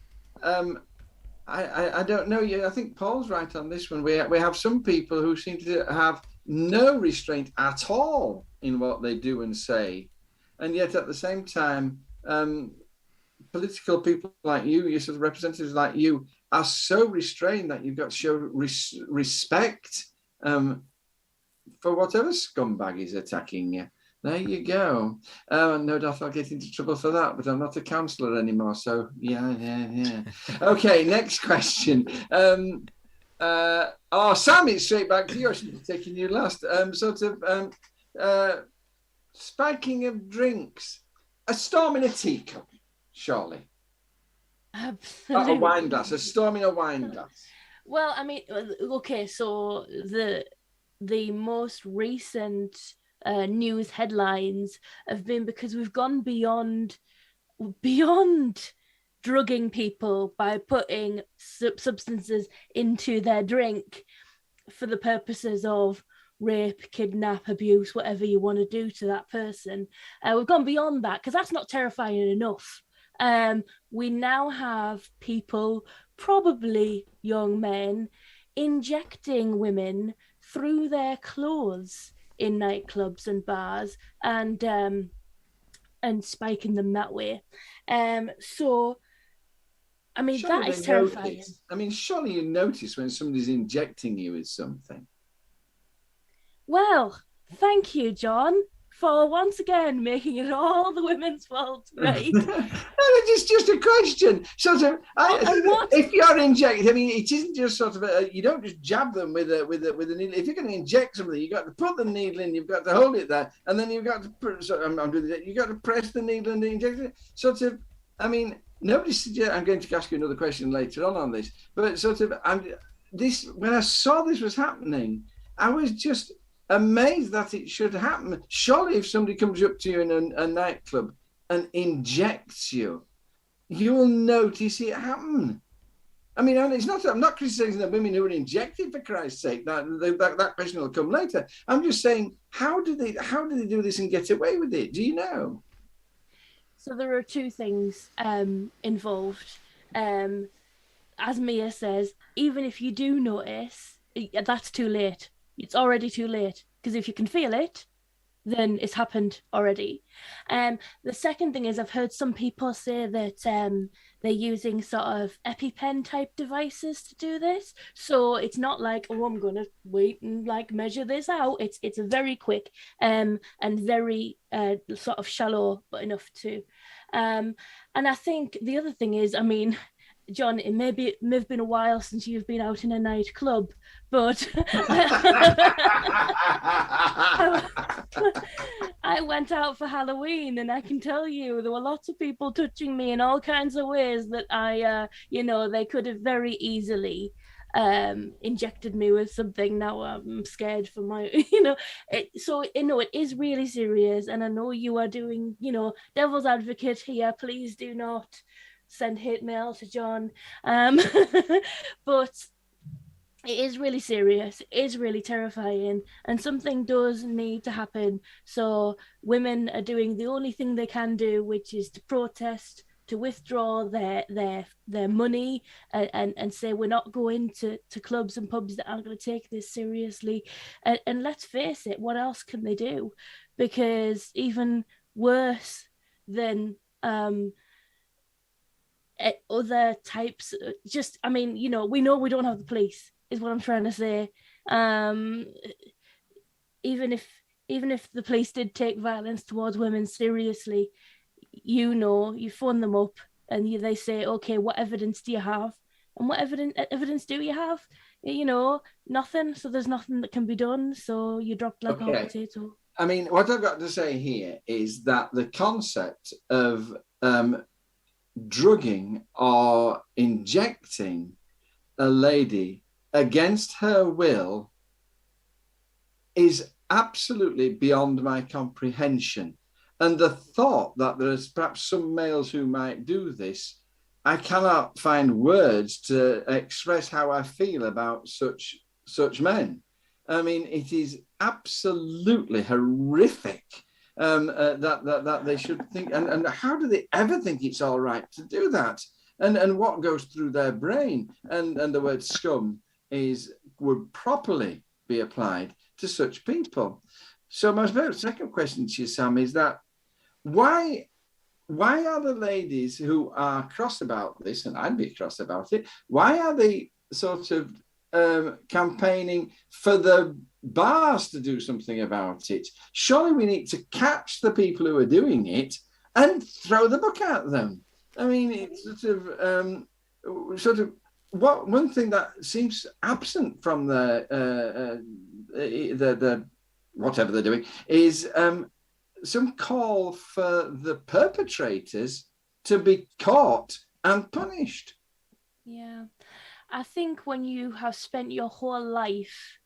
I don't know. I think Paul's right on this one. We have some people who seem to have no restraint at all in what they do and say, and yet at the same time, political people like you, your sort of representatives like you, are so restrained that you've got to show respect for whatever scumbag is attacking you. There you go. No doubt I'll get into trouble for that, but I'm not a counsellor anymore. So yeah. Okay, next question. Sam, it's straight back to you. I should be taking you last. Spiking of drinks. A storm in a teacup, surely. Absolutely. Not a wine glass. A storm in a wine glass. Well, I mean, okay, so the most recent news headlines have been because we've gone beyond drugging people by putting substances into their drink for the purposes of rape, kidnap, abuse, whatever you want to do to that person. We've gone beyond that because that's not terrifying enough. We now have people, probably young men, injecting women through their clothes in nightclubs and bars and spiking them that way. So, I mean, surely that is terrifying. I mean, surely you notice when somebody's injecting you with something. Well, thank you, John, for once again making it all the women's fault, right? It's just a question. Sort of, if you're injecting, I mean, it isn't just sort of you don't just jab them with a needle. If you're going to inject something, you've got to put the needle in, you've got to hold it there, and then you've got to you've got to press the needle and inject it. Sort of, I mean, nobody suggests. I'm going to ask you another question later on this, but sort of, when I saw this was happening, I was just amazed that it should happen. Surely if somebody comes up to you in a nightclub and injects you, you'll notice it happen. I mean, it's not. I'm not criticizing the women who are injected, for Christ's sake. That question will come later. I'm just saying, how do they do this and get away with it? Do you know? So there are two things involved. As Mia says, even if you do notice, that's too late. It's already too late, because if you can feel it, then it's happened already. The second thing is, I've heard some people say that they're using sort of EpiPen type devices to do this. So it's not like, oh, I'm going to wait and like measure this out. It's very quick and very sort of shallow, but enough to. And I think the other thing is, I mean, John, it may have been a while since you've been out in a nightclub, but I went out for Halloween, and I can tell you there were lots of people touching me in all kinds of ways that they could have very easily injected me with something. Now I'm scared for my, it is really serious, and I know you are doing, devil's advocate here. Please do not send hate mail to John. But it is really serious. It is really terrifying, and something does need to happen. So women are doing the only thing they can do, which is to protest, to withdraw their money, and say we're not going to clubs and pubs that aren't going to take this seriously. And let's face it, what else can they do? Because even worse than other types, just, I mean, you know we don't have the police, is what I'm trying to say. Even if the police did take violence towards women seriously, you phone them up and they say, okay, what evidence do you have? And what evidence do you have? Nothing. So there's nothing that can be done. So you dropped like a hot potato. I mean, what I've got to say here is that the concept of drugging or injecting a lady against her will is absolutely beyond my comprehension. And the thought that there's perhaps some males who might do this, I cannot find words to express how I feel about such men. I mean, it is absolutely horrific that they should think, and how do they ever think it's all right to do that? And what goes through their brain? And the word scum would properly be applied to such people. So my second question to you, Sam, is that why are the ladies who are cross about this, and I'd be cross about it, why are they sort of campaigning for the bars to do something about it? Surely we need to catch the people who are doing it and throw the book at them. I mean, it's sort of what one thing that seems absent from the whatever they're doing is some call for the perpetrators to be caught and punished. Yeah, I think when you have spent your whole life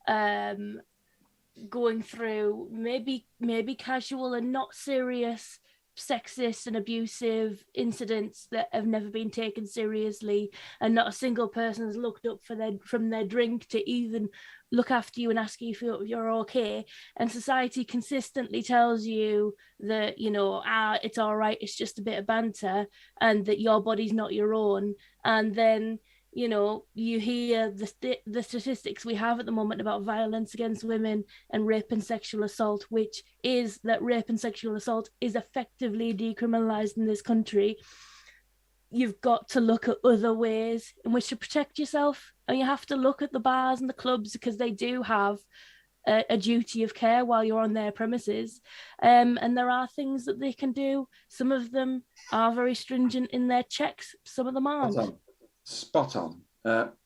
going through maybe casual and not serious sexist and abusive incidents that have never been taken seriously, and not a single person has looked up from their drink to even look after you and ask you if you're okay, and society consistently tells you that it's all right, it's just a bit of banter, and that your body's not your own. And then you hear the statistics we have at the moment about violence against women and rape and sexual assault, which is that rape and sexual assault is effectively decriminalized in this country. You've got to look at other ways in which to protect yourself, and you have to look at the bars and the clubs, because they do have a duty of care while you're on their premises, and there are things that they can do. Some of them are very stringent in their checks, some of them aren't. Spot on.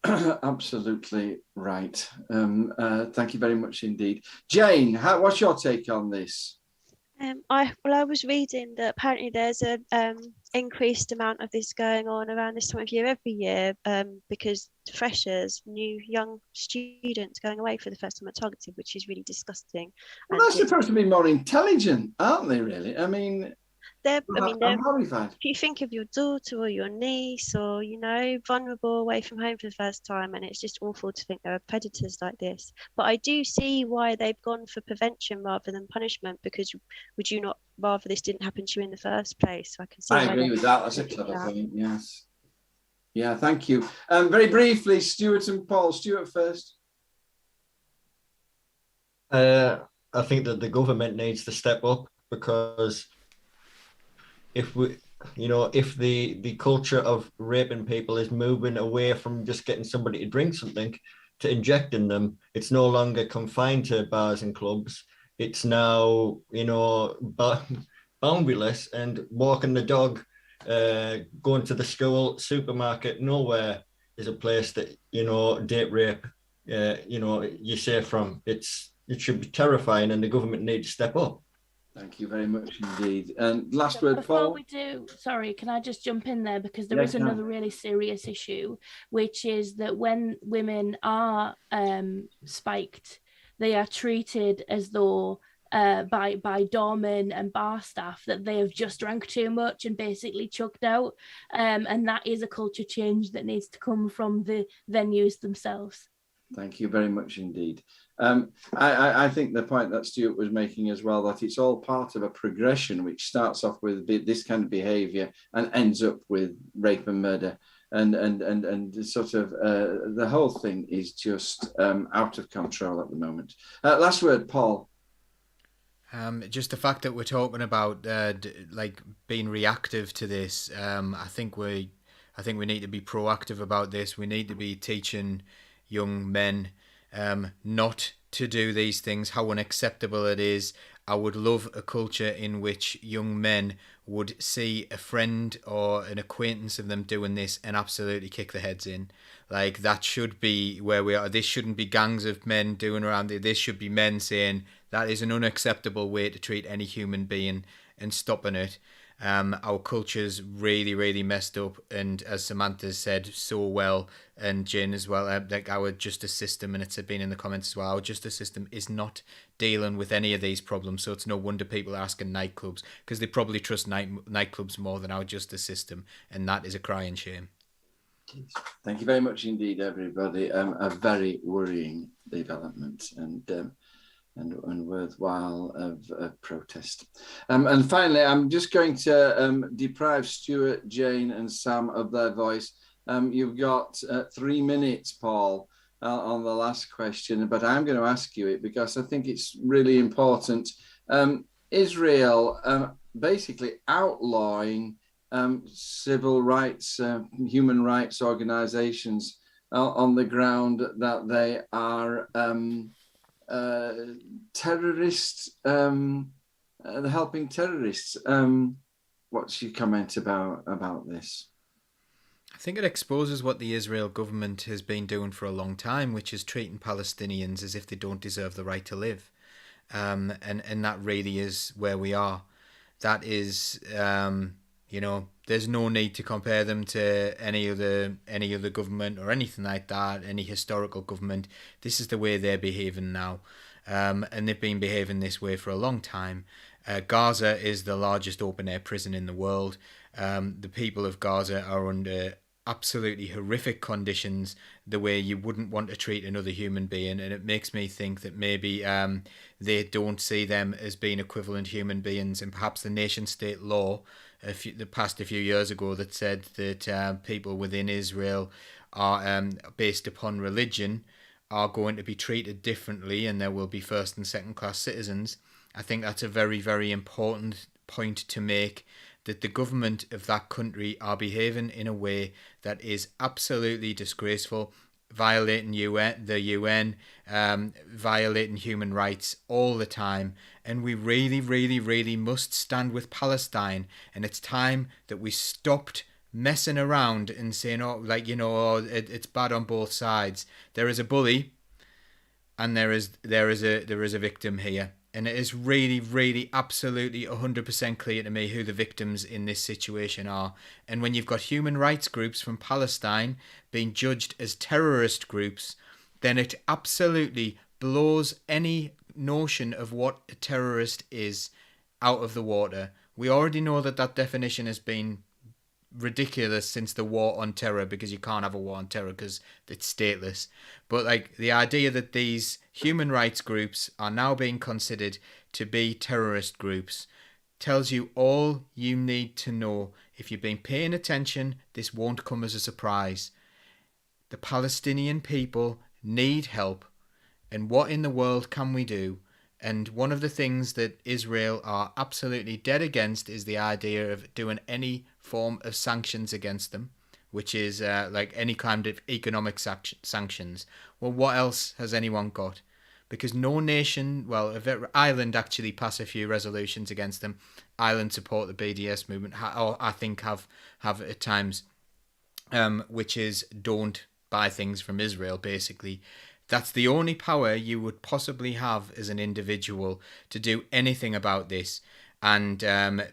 Absolutely right. Thank you very much indeed. Jane, what's your take on this? I was reading that apparently there's a increased amount of this going on around this time of year every year, because freshers, new young students going away for the first time are targeted, which is really disgusting. Well, they're supposed to be more intelligent, aren't they, really? I mean, I'm horrified. If you think of your daughter or your niece or, vulnerable away from home for the first time, and it's just awful to think there are predators like this. But I do see why they've gone for prevention rather than punishment, because would you not rather this didn't happen to you in the first place? So I agree with that. That's a clever point, yes. Yeah, thank you. Very briefly, Stuart and Paul. Stuart first. I think that the government needs to step up, because if the culture of raping people is moving away from just getting somebody to drink something to injecting them, it's no longer confined to bars and clubs. It's now, boundaryless, and walking the dog, going to the school, supermarket, nowhere is a place that, date rape, you're safe from. It should be terrifying, and the government needs to step up. Thank you very much indeed. And last word, Paul. Before we do, sorry, can I just jump in there? Because there is another really serious issue, which is that when women are spiked, they are treated as though by doormen and bar staff that they have just drank too much and basically chucked out. And that is a culture change that needs to come from the venues themselves. Thank you very much indeed. I think the point that Stuart was making as well, that it's all part of a progression which starts off with this kind of behaviour and ends up with rape and murder. And sort of the whole thing is just out of control at the moment. Last word, Paul. Just the fact that we're talking about like being reactive to this, I think we need to be proactive about this. We need to be teaching young men not to do these things, how unacceptable it is. I would love a culture in which young men would see a friend or an acquaintance of them doing this and absolutely kick their heads in. Like, that should be where we are. This shouldn't be gangs of men doing around it. This should be men saying that is an unacceptable way to treat any human being and stopping it. Our culture's really, really messed up, and as Samantha said so well, and Jane as well, like our justice system, and it's been in the comments as well, our justice system is not dealing with any of these problems. So it's no wonder people are asking nightclubs, because they probably trust nightclubs more than our justice system, and that is a crying shame. Thank you very much indeed, everybody. A very worrying development and worthwhile of protest. And finally, I'm just going to deprive Stuart, Jane and Sam of their voice. You've got 3 minutes, Paul, on the last question, but I'm going to ask you it because I think it's really important. Israel basically outlawing civil rights, human rights organizations on the ground that they are terrorists, helping terrorists. What's your comment about this? I think it exposes what the Israel government has been doing for a long time, which is treating Palestinians as if they don't deserve the right to live. And that really is where we are. That is, there's no need to compare them to any other government or anything like that, any historical government. This is the way they're behaving now. And they've been behaving this way for a long time. Gaza is the largest open-air prison in the world. The people of Gaza are under absolutely horrific conditions, the way you wouldn't want to treat another human being, and it makes me think that maybe they don't see them as being equivalent human beings, and perhaps the nation-state law passed a few years ago that said that people within Israel are based upon religion are going to be treated differently, and there will be first and second class citizens. I think that's a very, very important point to make, that the government of that country are behaving in a way that is absolutely disgraceful, violating the UN, violating human rights all the time. And we really, really, really must stand with Palestine. And it's time that we stopped messing around and saying, it's bad on both sides. There is a bully, and there is a victim here. And it is really, really, absolutely 100% clear to me who the victims in this situation are. And when you've got human rights groups from Palestine being judged as terrorist groups, then it absolutely blows any notion of what a terrorist is out of the water. We already know that definition has been ridiculous since the war on terror, because you can't have a war on terror because it's stateless. But like the idea that these human rights groups are now being considered to be terrorist groups tells you all you need to know. If you've been paying attention, this won't come as a surprise. The Palestinian people need help, and what in the world can we do? And one of the things that Israel are absolutely dead against is the idea of doing any form of sanctions against them, which is like any kind of economic sanctions. Well, what else has anyone got? Because no nation, Ireland actually passed a few resolutions against them. Ireland support the BDS movement, or I think have at times, which is don't buy things from Israel, basically. That's the only power you would possibly have as an individual to do anything about this. And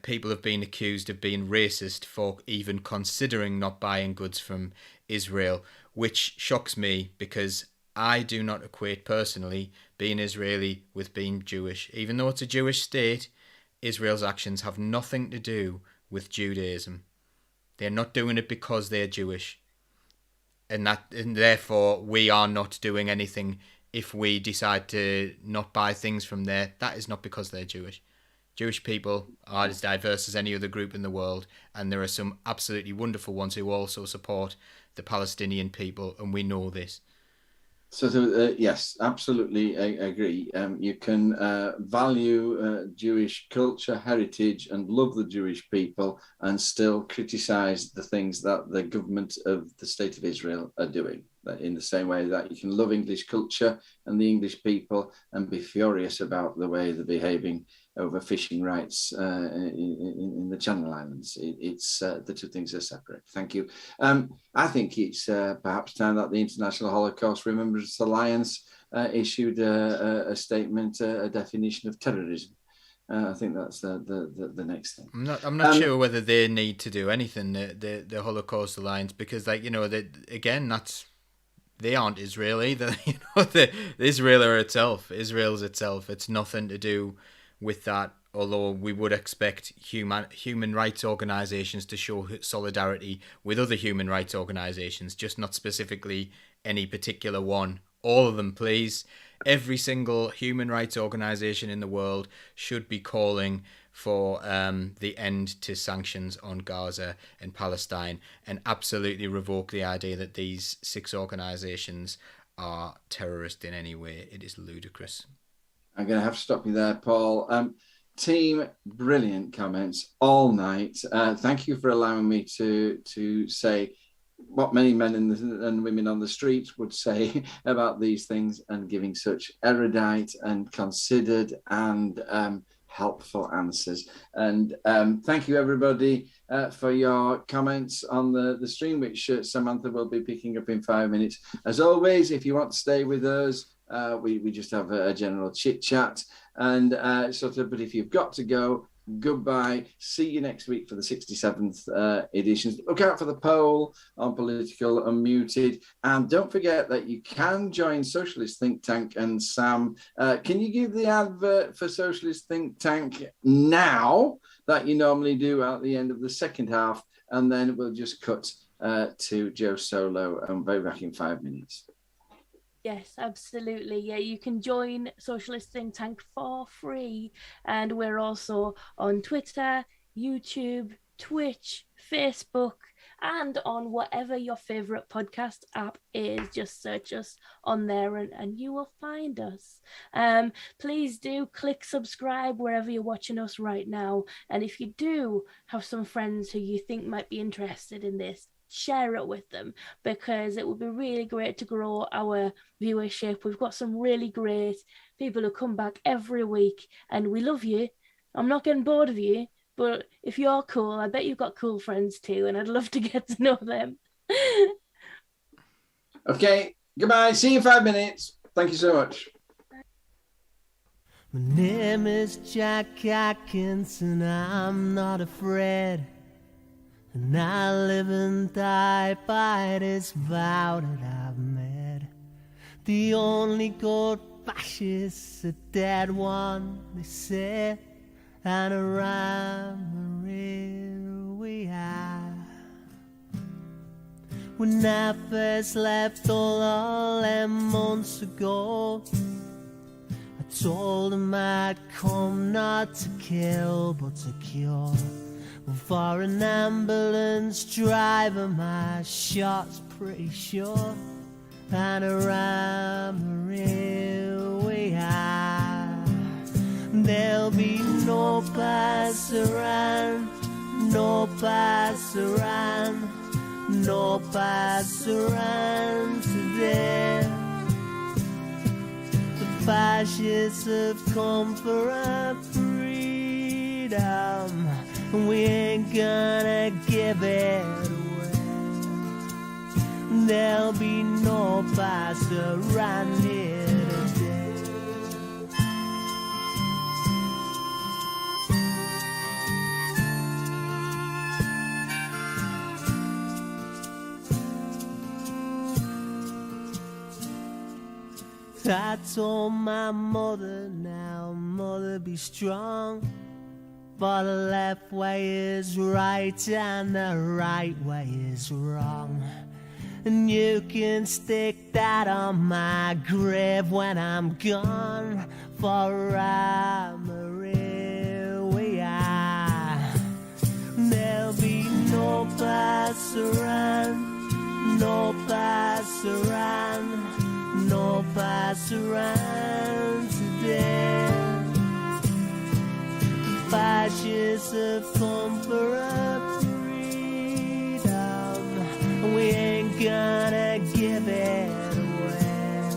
people have been accused of being racist for even considering not buying goods from Israel, which shocks me, because I do not equate personally being Israeli with being Jewish. Even though it's a Jewish state, Israel's actions have nothing to do with Judaism. They're not doing it because they're Jewish. And therefore we are not doing anything if we decide to not buy things from there. That is not because they're Jewish. Jewish people are as diverse as any other group in the world, and there are some absolutely wonderful ones who also support the Palestinian people, and we know this. So, yes, absolutely, I agree. You can value Jewish culture, heritage, and love the Jewish people, and still criticise the things that the government of the State of Israel are doing. In the same way that you can love English culture and the English people and be furious about the way they're behaving over fishing rights in the Channel Islands. It's the two things are separate. Thank you. I think it's perhaps time that the International Holocaust Remembrance Alliance issued a statement, a definition of terrorism. I think that's the next thing. I'm not sure whether they need to do anything, the Holocaust Alliance, because they aren't Israel either. Israel's itself. It's nothing to do with that. Although we would expect human rights organisations to show solidarity with other human rights organisations, just not specifically any particular one. All of them, please. Every single human rights organisation in the world should be calling for the end to sanctions on Gaza and Palestine, and absolutely revoke the idea that these 6 organisations are terrorist in any way. It is ludicrous. I'm going to have to stop you there, Paul. Team, brilliant comments all night. Thank you for allowing me to say what many men and women on the streets would say about these things, and giving such erudite and considered and helpful answers. And thank you, everybody, for your comments on the stream, which Samantha will be picking up in 5 minutes. As always, if you want to stay with us, we just have a general chit chat and but if you've got to go, goodbye. See you next week for the 67th edition. Look out for the poll on Political Unmuted, and don't forget that you can join Socialist Think Tank. And Sam, can you give the advert for Socialist Think Tank now that you normally do at the end of the second half, and then we'll just cut to Joe Solo and be back in 5 minutes. Yes, absolutely. Yeah, you can join Socialist Think Tank for free. And we're also on Twitter, YouTube, Twitch, Facebook, and on whatever your favourite podcast app is. Just search us on there and you will find us. Please do click subscribe wherever you're watching us right now. And if you do have some friends who you think might be interested in this, share it with them, because it would be really great to grow our viewership. We've got some really great people who come back every week, and we love you. I'm not getting bored of you, but if you're cool, I bet you've got cool friends too, and I'd love to get to know them. Okay, goodbye. See you in 5 minutes. Thank you so much. My name is Jack Atkinson, I'm not afraid. And I live and die by this vow that I've made. The only good fascist's a dead one, they say. And around the we are. When I first left all them months ago, I told them I'd come not to kill but to cure. Well, for an ambulance driver, my shot's pretty sure. And around we are. There'll be no pass around, no pass around, no pass around today. The fascists have come for our freedom. We ain't gonna give it away. There'll be no pass around here today. I told my mother, now mother, be strong. For the left way is right and the right way is wrong. And you can stick that on my grave when I'm gone. For I'm a real we are. There'll be no passaran, no passaran, no passaran today. Fascists have come for our freedom. We ain't gonna give it away.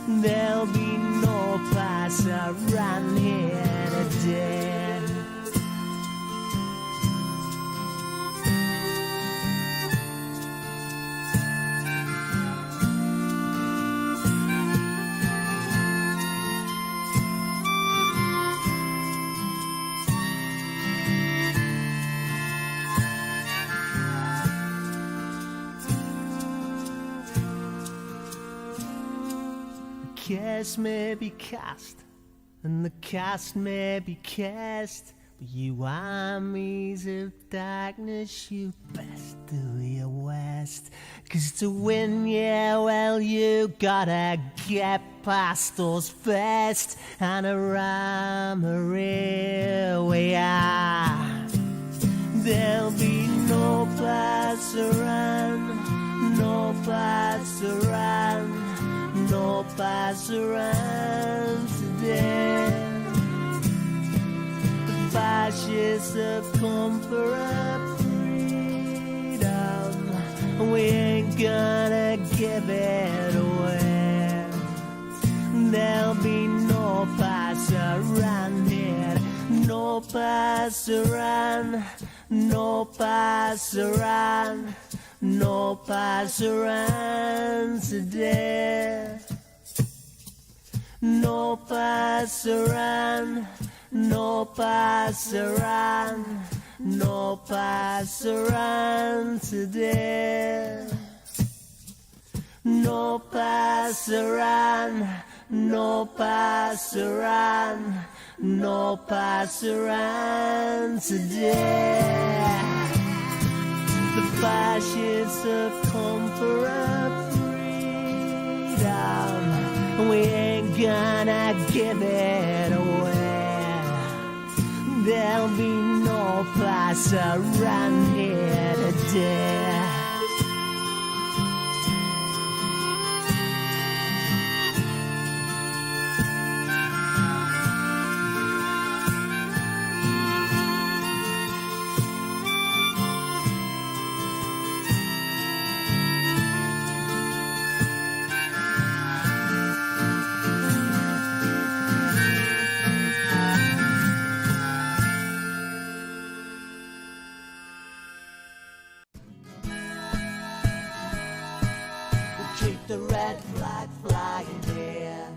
There'll be no passaran here today. Cast may be cast, and the cast may be cast, but you armies of darkness, you best do your worst. 'Cause to win, yeah, well, you gotta get past those first, and around here we are. There'll be no passaran, no passaran, no passaran today. The fascists have come for our freedom. We ain't gonna give it away. There'll be no passaran here, no passaran, no passaran, no passaran today. No passaran, no passaran, no passaran today. No passaran, no passaran, no passaran today. The fascists have come for our freedom. We ain't gonna give it away. There'll be no passaran here today. Keep the red flag flying here.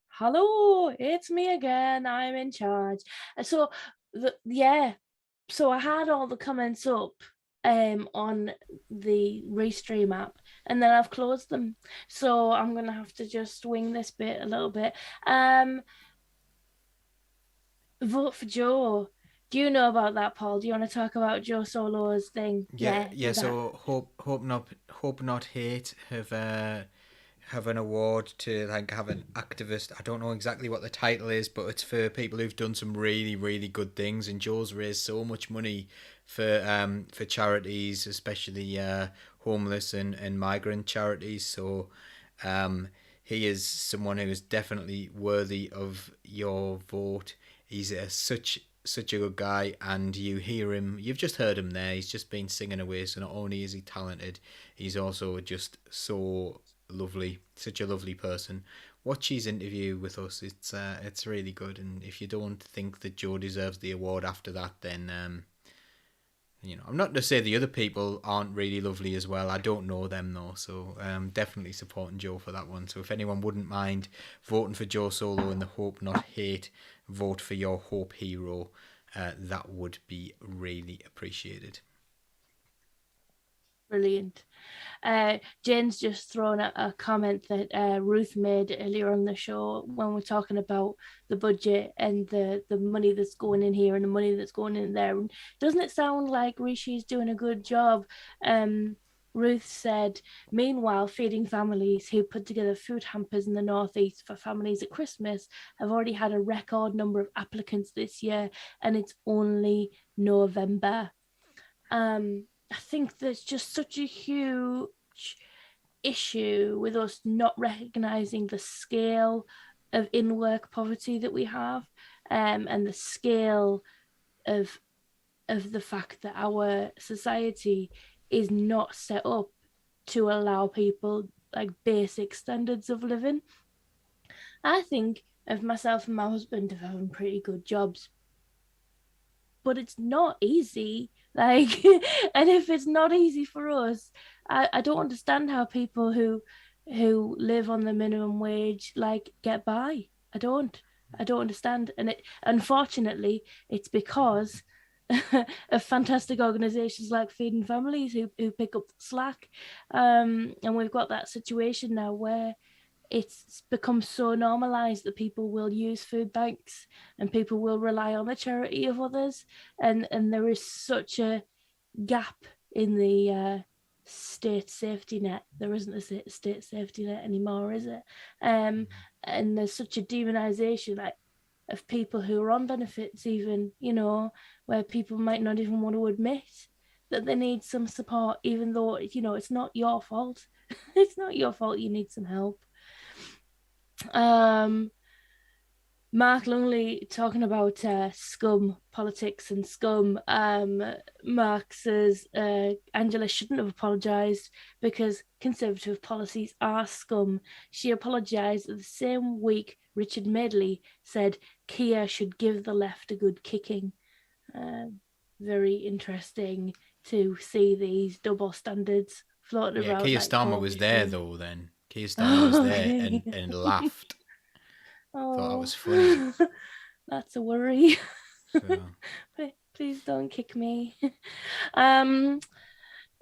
Hello, it's me again. I'm in charge. So, so I had all the comments up on the Restream app, and then I've closed them. So I'm gonna have to just wing this bit a little bit. Vote for Joe. Do you know about that, Paul? Do you want to talk about Joe Solo's thing? Yeah. So hope not hate have an award to like have an activist. I don't know exactly what the title is, but it's for people who've done some really, really good things. And Joe's raised so much money for charities, especially homeless and migrant charities. So he is someone who is definitely worthy of your vote. He's such a good guy, and you hear him. You've just heard him there. He's just been singing away. So not only is he talented, he's also just so lovely, such a lovely person. Watch his interview with us. It's really good. And if you don't think that Joe deserves the award after that, then I'm not to say the other people aren't really lovely as well. I don't know them though, so definitely supporting Joe for that one. So if anyone wouldn't mind voting for Joe Solo in the Hope Not Hate vote for your Hope hero, that would be really appreciated. Brilliant. Jane's just thrown a comment that Ruth made earlier on the show when we're talking about the budget and the money that's going in here and the money that's going in there. And doesn't it sound like Rishi's doing a good job? Ruth said, meanwhile, feeding families who put together food hampers in the Northeast for families at Christmas have already had a record number of applicants this year, and it's only November. I think there's just such a huge issue with us not recognizing the scale of in-work poverty that we have, and the scale of the fact that our society is not set up to allow people like basic standards of living. I think of myself and my husband of having pretty good jobs, but it's not easy. Like, and if it's not easy for us, I don't understand how people who live on the minimum wage like get by. I don't understand. And unfortunately, it's because of fantastic organizations like Feeding Families who pick up the slack. And we've got that situation now where it's become so normalized that people will use food banks and people will rely on the charity of others. And there is such a gap in the state safety net. There isn't a state safety net anymore, is it? And there's such a demonization of people who are on benefits, even, where people might not even want to admit that they need some support, even though, it's not your fault. It's not your fault you need some help. Mark Lungley talking about scum politics and scum. Mark says Angela shouldn't have apologised because Conservative policies are scum. She apologised the same week Richard Madeley said Keir should give the left a good kicking. Very interesting to see these double standards floating around. Keir Starmer was there though then. Keir Starmer was there and laughed. Thought that was funny. That's a worry. So. Please don't kick me.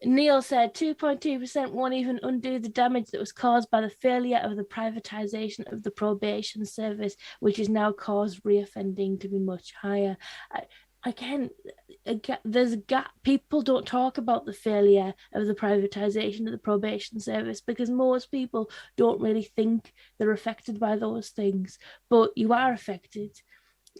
Neil said 2.2% won't even undo the damage that was caused by the failure of the privatisation of the probation service, which has now caused reoffending to be much higher. Again, there's a gap. People don't talk about the failure of the privatisation of the probation service because most people don't really think they're affected by those things. But you are affected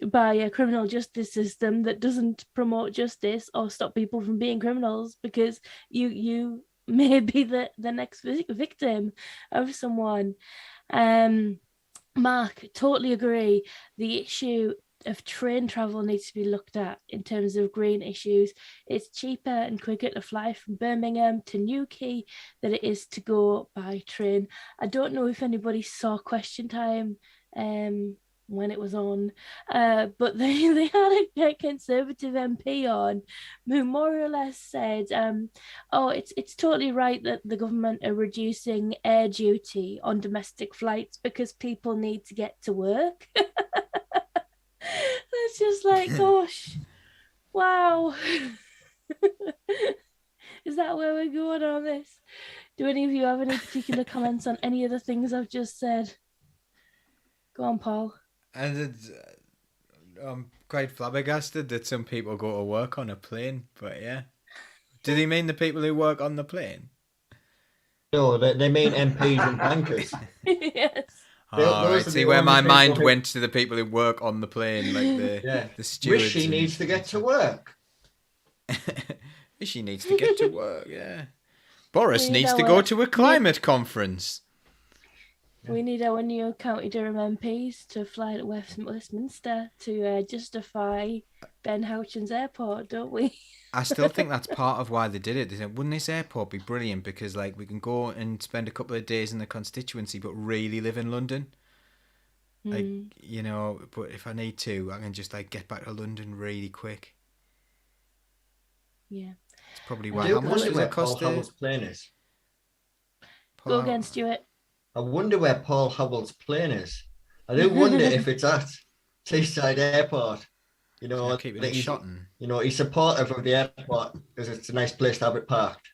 by a criminal justice system that doesn't promote justice or stop people from being criminals because you may be the next victim of someone. Mark, totally agree. The issue of train travel needs to be looked at in terms of green issues. It's cheaper and quicker to fly from Birmingham to Newquay than it is to go by train. I don't know if anybody saw Question Time when it was on, but they had a Conservative MP on who more or less said, it's totally right that the government are reducing air duty on domestic flights because people need to get to work. It's just like, gosh, wow. Is that where we're going on this? Do any of you have any particular comments on any of the things I've just said? Go on, Paul. And I'm quite flabbergasted that some people go to work on a plane, but yeah. Do they mean the people who work on the plane? No, they mean MPs and bankers. Yes. Oh, right. See where my mind went to the people who work on the plane, like the stewards. Rishi needs to get to work. Rishi needs to get to work, yeah. Boris needs to go to a climate conference. We need our new County Durham MPs to fly to Westminster to justify Ben Houchen's airport, don't we? I still think that's part of why they did it. They said, wouldn't this airport be brilliant? Because like we can go and spend a couple of days in the constituency, but really live in London. Like, but if I need to, I can just like get back to London really quick. Yeah. It's probably why. How much does it cost? Paul Howell's plane is. Go again, Stuart. I wonder where Paul Howell's plane is. I do wonder if it's at Teesside Airport. Keep it in Shotton. He's supportive of the airport because it's a nice place to have it parked.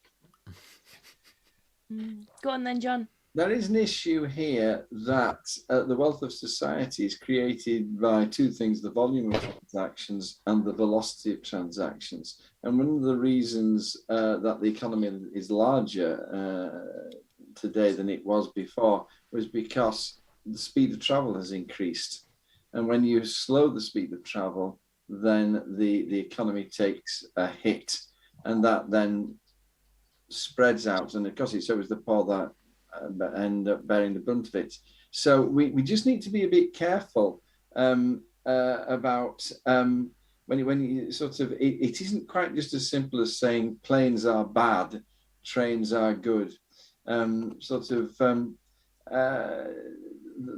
Go on then, John. There is an issue here that the wealth of society is created by two things: the volume of transactions and the velocity of transactions. And one of the reasons that the economy is larger today than it was before was because the speed of travel has increased. And when you slow the speed of travel, then the economy takes a hit, and that then spreads out. And of course, it's always the poor that end up bearing the brunt of it. So we just need to be a bit careful about when you sort of, it isn't quite just as simple as saying planes are bad, trains are good.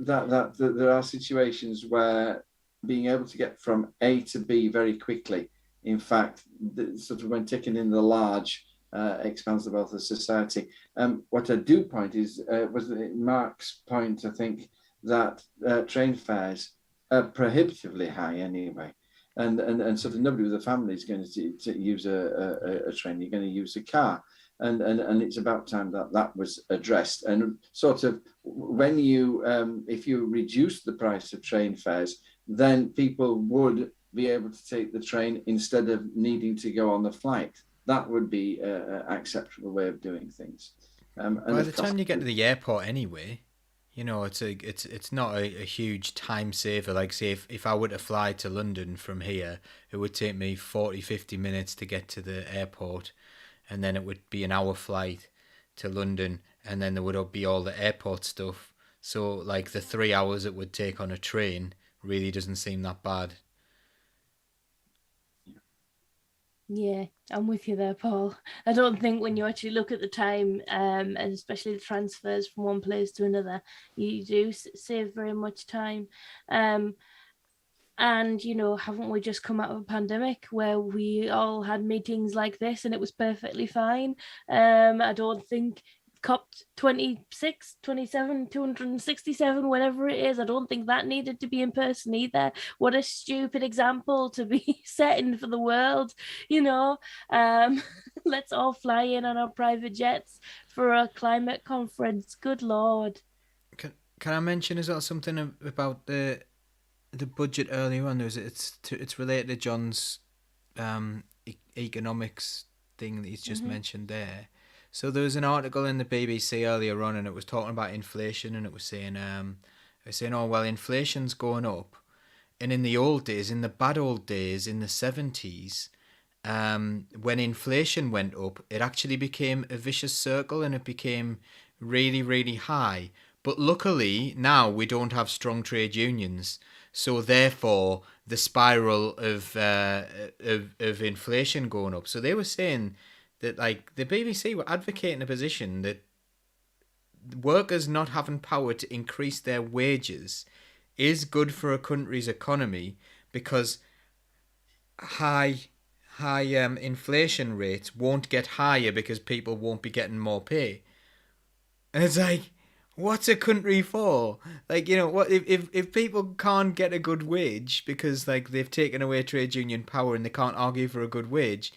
That there are situations where being able to get from A to B very quickly, in fact, sort of when taken in the large, expands the wealth of society. What I do point is, was Mark's point, I think, that train fares are prohibitively high anyway. And sort of nobody with a family is going to use a train, you're going to use a car. And it's about time that was addressed. And sort of when you, if you reduce the price of train fares, then people would be able to take the train instead of needing to go on the flight. That would be an acceptable way of doing things. By the time you get to the airport anyway, you know, it's not a huge time saver. Like, say, if I were to fly to London from here, it would take me 40, 50 minutes to get to the airport. And then it would be an hour flight to London. And then there would be all the airport stuff. So, like, the 3 hours it would take on a train really doesn't seem that bad. Yeah, I'm with you there, Paul. I don't think when you actually look at the time, and especially the transfers from one place to another, you do save very much time. And, you know, haven't we just come out of a pandemic where we all had meetings like this and it was perfectly fine? I don't think COP 26, 27, 267, whatever it is, I don't think that needed to be in person either. What a stupid example to be setting for the world, you know. Let's all fly in on our private jets for a climate conference. Good Lord. Can I mention as well something about the budget earlier on? It's related to John's economics thing that he's just mentioned there. So there was an article in the BBC earlier on, and it was talking about inflation, and it was saying, oh well, inflation's going up, and in the old days, in the bad old days, in the 70s, when inflation went up, it actually became a vicious circle, and it became really, really high. But luckily now we don't have strong trade unions, so therefore the spiral of inflation going up. So they were saying that, like, the BBC were advocating a position that workers not having power to increase their wages is good for a country's economy, because high inflation rates won't get higher because people won't be getting more pay. And it's like, what's a country for? Like, you know, what if people can't get a good wage because, like, they've taken away trade union power and they can't argue for a good wage?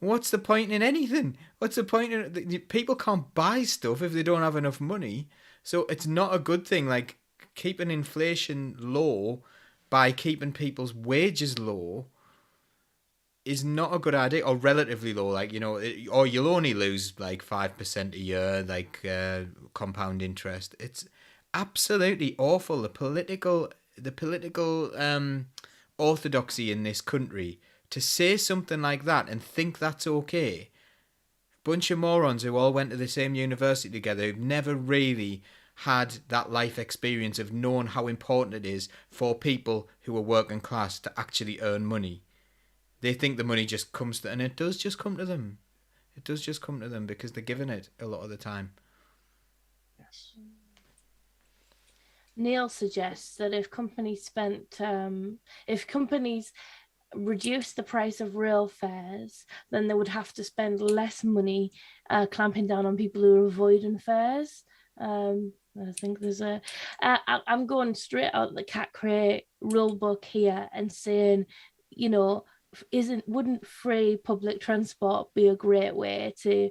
What's the point in anything? What's the point in... People can't buy stuff if they don't have enough money. So it's not a good thing. Like, keeping inflation low by keeping people's wages low is not a good idea, or relatively low. Like, you know, or you'll only lose like 5% a year, like compound interest. It's absolutely awful. The political orthodoxy in this country, to say something like that and think that's okay. Bunch of morons who all went to the same university together, who've never really had that life experience of knowing how important it is for people who are working class to actually earn money. They think the money just comes to, and it does just come to them. It does just come to them because they're given it a lot of the time. Yes. Neil suggests that if companies reduce the price of rail fares, then they would have to spend less money clamping down on people who are avoiding fares. I think there's I'm going straight out the Cat Crate rule book here and saying, you know, wouldn't free public transport be a great way to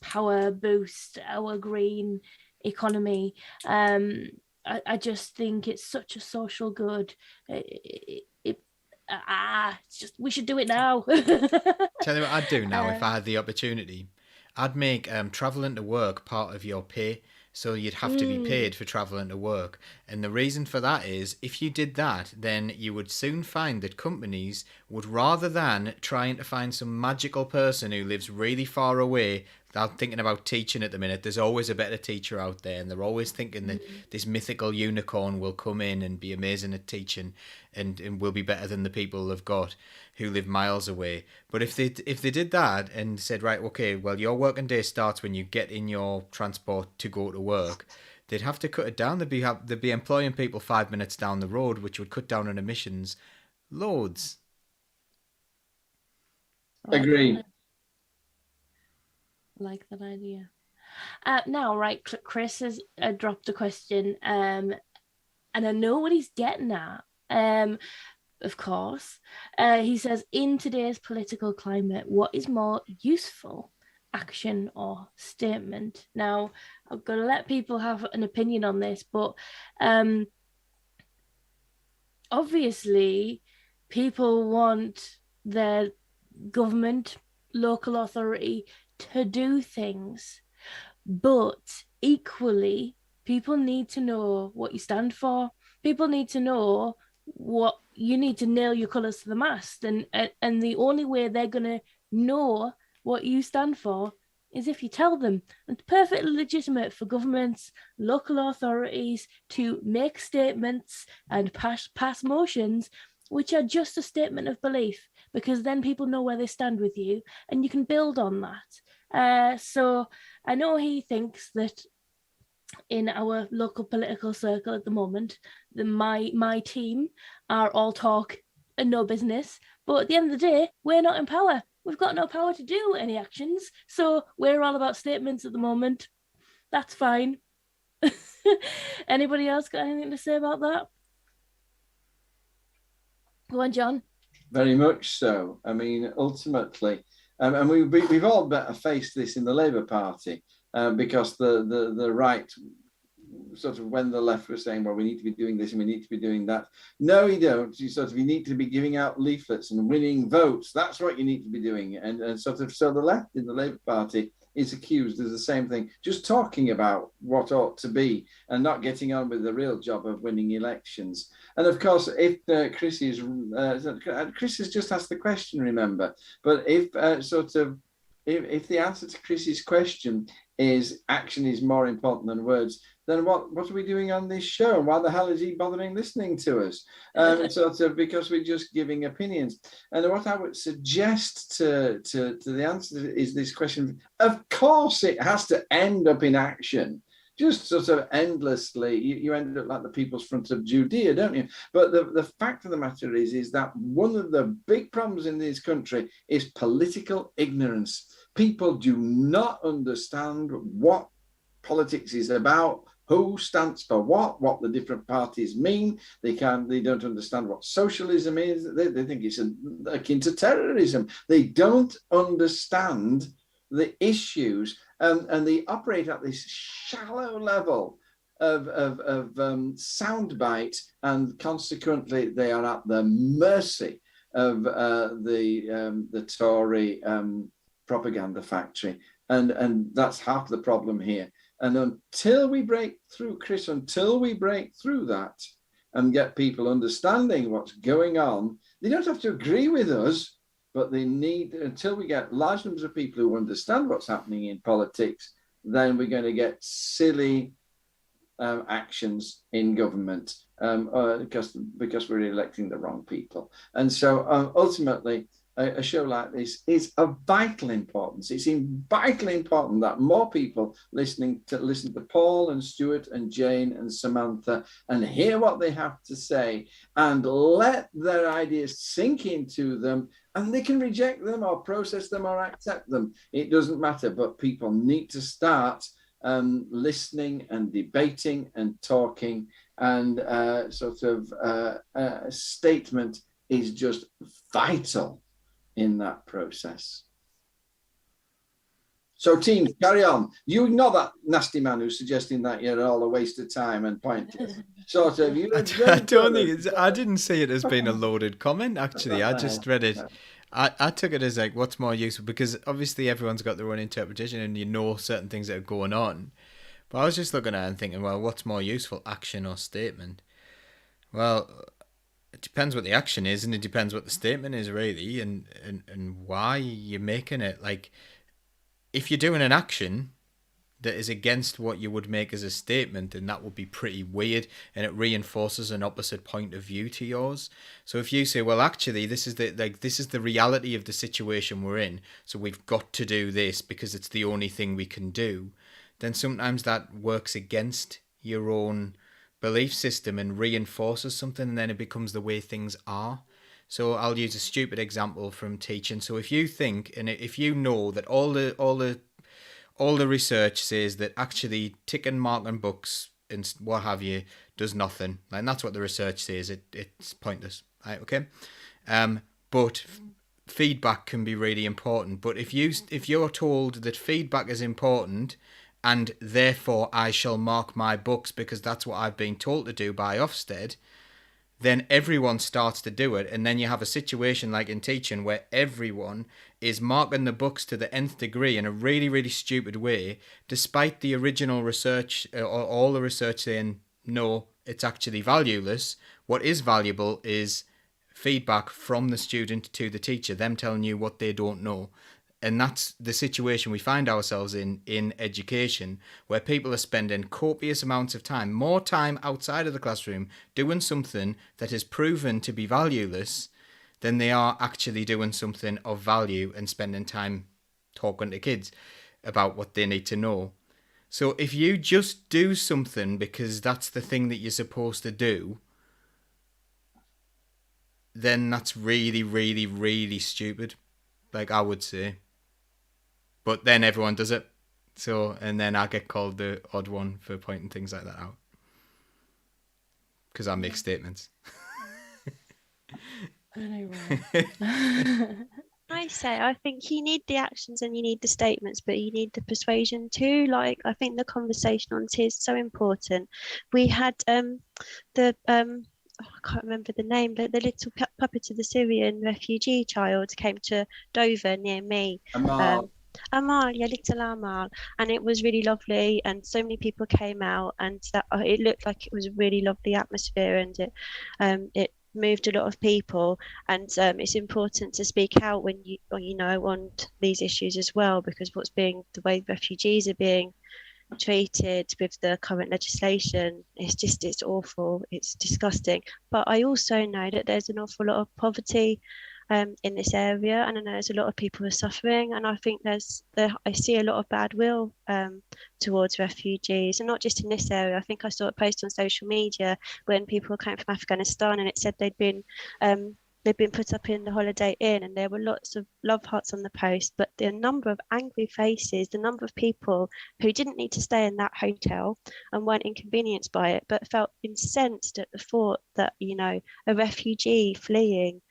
power boost our green economy. I just think it's such a social good. It's just, we should do it now. Tell you what I'd do now if I had the opportunity. I'd make travelling to work part of your pay. So you'd have to be paid for travelling to work. And the reason for that is, if you did that, then you would soon find that companies would, rather than trying to find some magical person who lives really far away, without thinking about teaching at the minute, there's always a better teacher out there, and they're always thinking that this mythical unicorn will come in and be amazing at teaching and will be better than the people they've got who live miles away. But if they did that and said, right, okay, well, your working day starts when you get in your transport to go to work, they'd have to cut it down. They'd be employing people 5 minutes down the road, which would cut down on emissions loads. Agree. I like that idea. Now, right, Chris has dropped a question, and I know what he's getting at. Of course, he says, in today's political climate, what is more useful, action or statement? Now, I'm going to let people have an opinion on this, but obviously, people want their government, local authority to do things, but equally, people need to know what you stand for. People need to know what you need to nail your colours to the mast, and the only way they're going to know what you stand for is if you tell them. It's perfectly legitimate for governments, local authorities to make statements and pass motions which are just a statement of belief, because then people know where they stand with you and you can build on that. So I know he thinks that in our local political circle at the moment, my team are all talk and no business. But at the end of the day, we're not in power. We've got no power to do any actions. So we're all about statements at the moment. That's fine. Anybody else got anything to say about that? Go on, John. Very much so. I mean, ultimately, and we've all better faced this in the Labour Party, because the right, sort of, when the left was saying, well, we need to be doing this and we need to be doing that. No, you don't. You need to be giving out leaflets and winning votes. That's what you need to be doing. And so the left in the Labour Party is accused of the same thing, just talking about what ought to be and not getting on with the real job of winning elections. And of course, if Chris has just asked the question, remember, but if the answer to Chris's question is action is more important than words, then what are we doing on this show? Why the hell is he bothering listening to us? Because we're just giving opinions. And what I would suggest to the answer is this question. Of course, it has to end up in action. Just sort of endlessly, you end up like the People's Front of Judea, don't you? But the fact of the matter is that one of the big problems in this country is political ignorance. People do not understand what politics is about, who stands for what the different parties mean. They don't understand what socialism is. They think it's akin to terrorism. They don't understand the issues, and they operate at this shallow level of soundbite, and consequently they are at the mercy of the Tory propaganda factory, and that's half the problem here. And until we break through, Chris, until we break through that and get people understanding what's going on, they don't have to agree with us, but they need, until we get large numbers of people who understand what's happening in politics, then we're going to get silly actions in government, because we're electing the wrong people. And so ultimately, a show like this is of vital importance. It's vitally important that more people listen to Paul and Stuart and Jane and Samantha and hear what they have to say and let their ideas sink into them, and they can reject them or process them or accept them. It doesn't matter, but people need to start listening and debating and talking, and a statement is just vital in that process. So, team, carry on. You ignore that nasty man who's suggesting that you're all a waste of time and pointless. Sort of. You I don't think it's. I didn't see it as being a loaded comment. Actually, I just read it. I took it as like, what's more useful? Because obviously everyone's got their own interpretation, and you know certain things that are going on. But I was just looking at it and thinking, well, what's more useful, action or statement? Well, it depends what the action is, and it depends what the statement is, really, and why you're making it. Like, if you're doing an action that is against what you would make as a statement, then that would be pretty weird, and it reinforces an opposite point of view to yours. So if you say, well, actually, this is the reality of the situation we're in, so we've got to do this because it's the only thing we can do, then sometimes that works against your own belief system and reinforces something, and then it becomes the way things are. So I'll use a stupid example from teaching. So if you think, and if you know that all the research says that actually ticking, marking books and what have you does nothing, and that's what the research says, it's pointless, right? Okay, but feedback can be really important. But if you're told that feedback is important, and therefore I shall mark my books because that's what I've been told to do by Ofsted, then everyone starts to do it, and then you have a situation like in teaching where everyone is marking the books to the nth degree in a really, really stupid way, despite the original research or all the research saying, no, it's actually valueless. What is valuable is feedback from the student to the teacher, them telling you what they don't know. And that's the situation we find ourselves in education, where people are spending copious amounts of time, more time outside of the classroom, doing something that is proven to be valueless than they are actually doing something of value and spending time talking to kids about what they need to know. So if you just do something because that's the thing that you're supposed to do, then that's really, really, really stupid, like I would say. But then everyone does it. So, and then I get called the odd one for pointing things like that out. Because I make statements. I think you need the actions and you need the statements, but you need the persuasion too. Like, I think the conversation on tea is so important. We had I can't remember the name, but the little puppet of the Syrian refugee child came to Dover near me. Amal, yeah, little Amal, and it was really lovely, and so many people came out, and that it looked like it was a really lovely atmosphere, and it moved a lot of people, and it's important to speak out when you on these issues as well, because the way refugees are being treated with the current legislation, it's awful, it's disgusting. But I also know that there's an awful lot of poverty in this area, and I know there's a lot of people who are suffering, and I think I see a lot of bad will towards refugees, and not just in this area. I think I saw a post on social media when people came from Afghanistan, and it said they'd been put up in the Holiday Inn, and there were lots of love hearts on the post, but the number of angry faces, the number of people who didn't need to stay in that hotel and weren't inconvenienced by it, but felt incensed at the thought that a refugee fleeing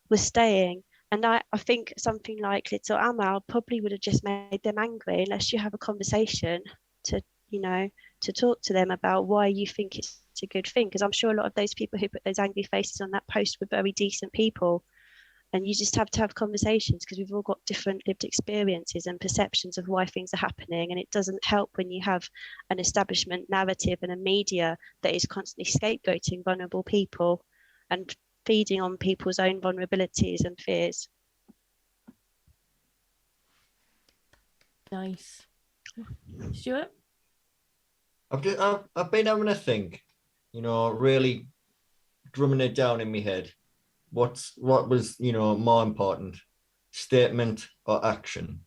was staying. And I think something like little Amal probably would have just made them angry, unless you have a conversation to talk to them about why you think it's a good thing. Because I'm sure a lot of those people who put those angry faces on that post were very decent people, and you just have to have conversations, because we've all got different lived experiences and perceptions of why things are happening, and it doesn't help when you have an establishment narrative and a media that is constantly scapegoating vulnerable people and feeding on people's own vulnerabilities and fears. Nice. Stuart? I've been having a think, really drumming it down in my head. What was, more important, statement or action?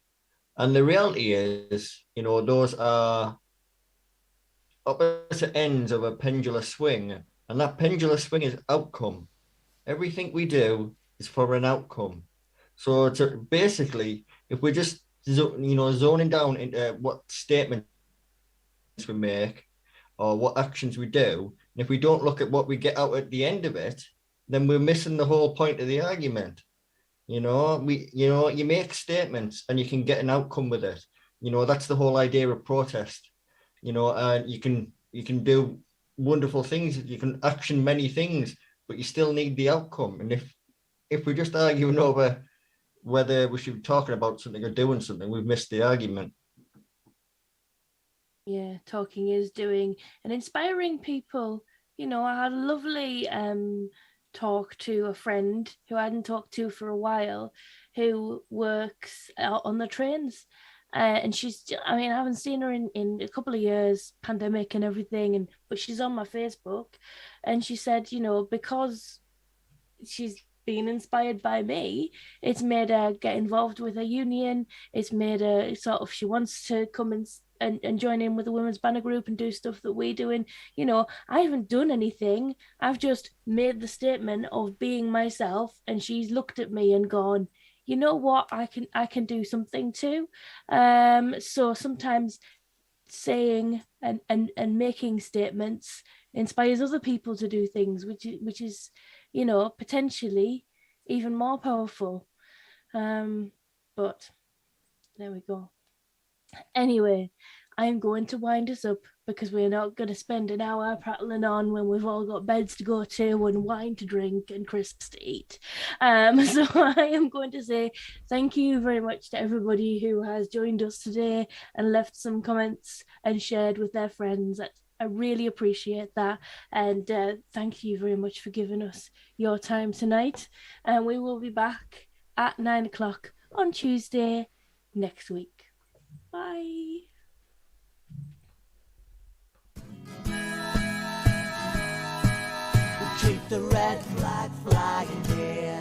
And the reality is, those are opposite ends of a pendular swing, and that pendular swing is outcome. Everything we do is for an outcome. So basically, if we're just zoning down into what statements we make or what actions we do, and if we don't look at what we get out at the end of it, then we're missing the whole point of the argument. You make statements and you can get an outcome with it. You know, that's the whole idea of protest. You know, and you can do wonderful things. You can action many things, but you still need the outcome. And if we're just arguing over whether we should be talking about something or doing something, we've missed the argument. Yeah, talking is doing, and inspiring people. You know, I had a lovely talk to a friend who I hadn't talked to for a while, who works out on the trains. And I haven't seen her in a couple of years, pandemic and everything, but she's on my Facebook. And she said, you know, because she's been inspired by me, it's made her get involved with a union. It's made her she wants to come and join in with the women's banner group and do stuff that we're doing. You know, I haven't done anything. I've just made the statement of being myself, and she's looked at me and gone, you know what, I can do something too. So sometimes saying and making statements inspires other people to do things, which is, you know, potentially even more powerful. But there we go. Anyway, I'm going to wind us up because we're not going to spend an hour prattling on when we've all got beds to go to and wine to drink and crisps to eat. So I am going to say thank you very much to everybody who has joined us today and left some comments and shared with their friends. I really appreciate that. And thank you very much for giving us your time tonight. And we will be back at 9 o'clock on Tuesday next week. Bye. Keep the red flag flying here.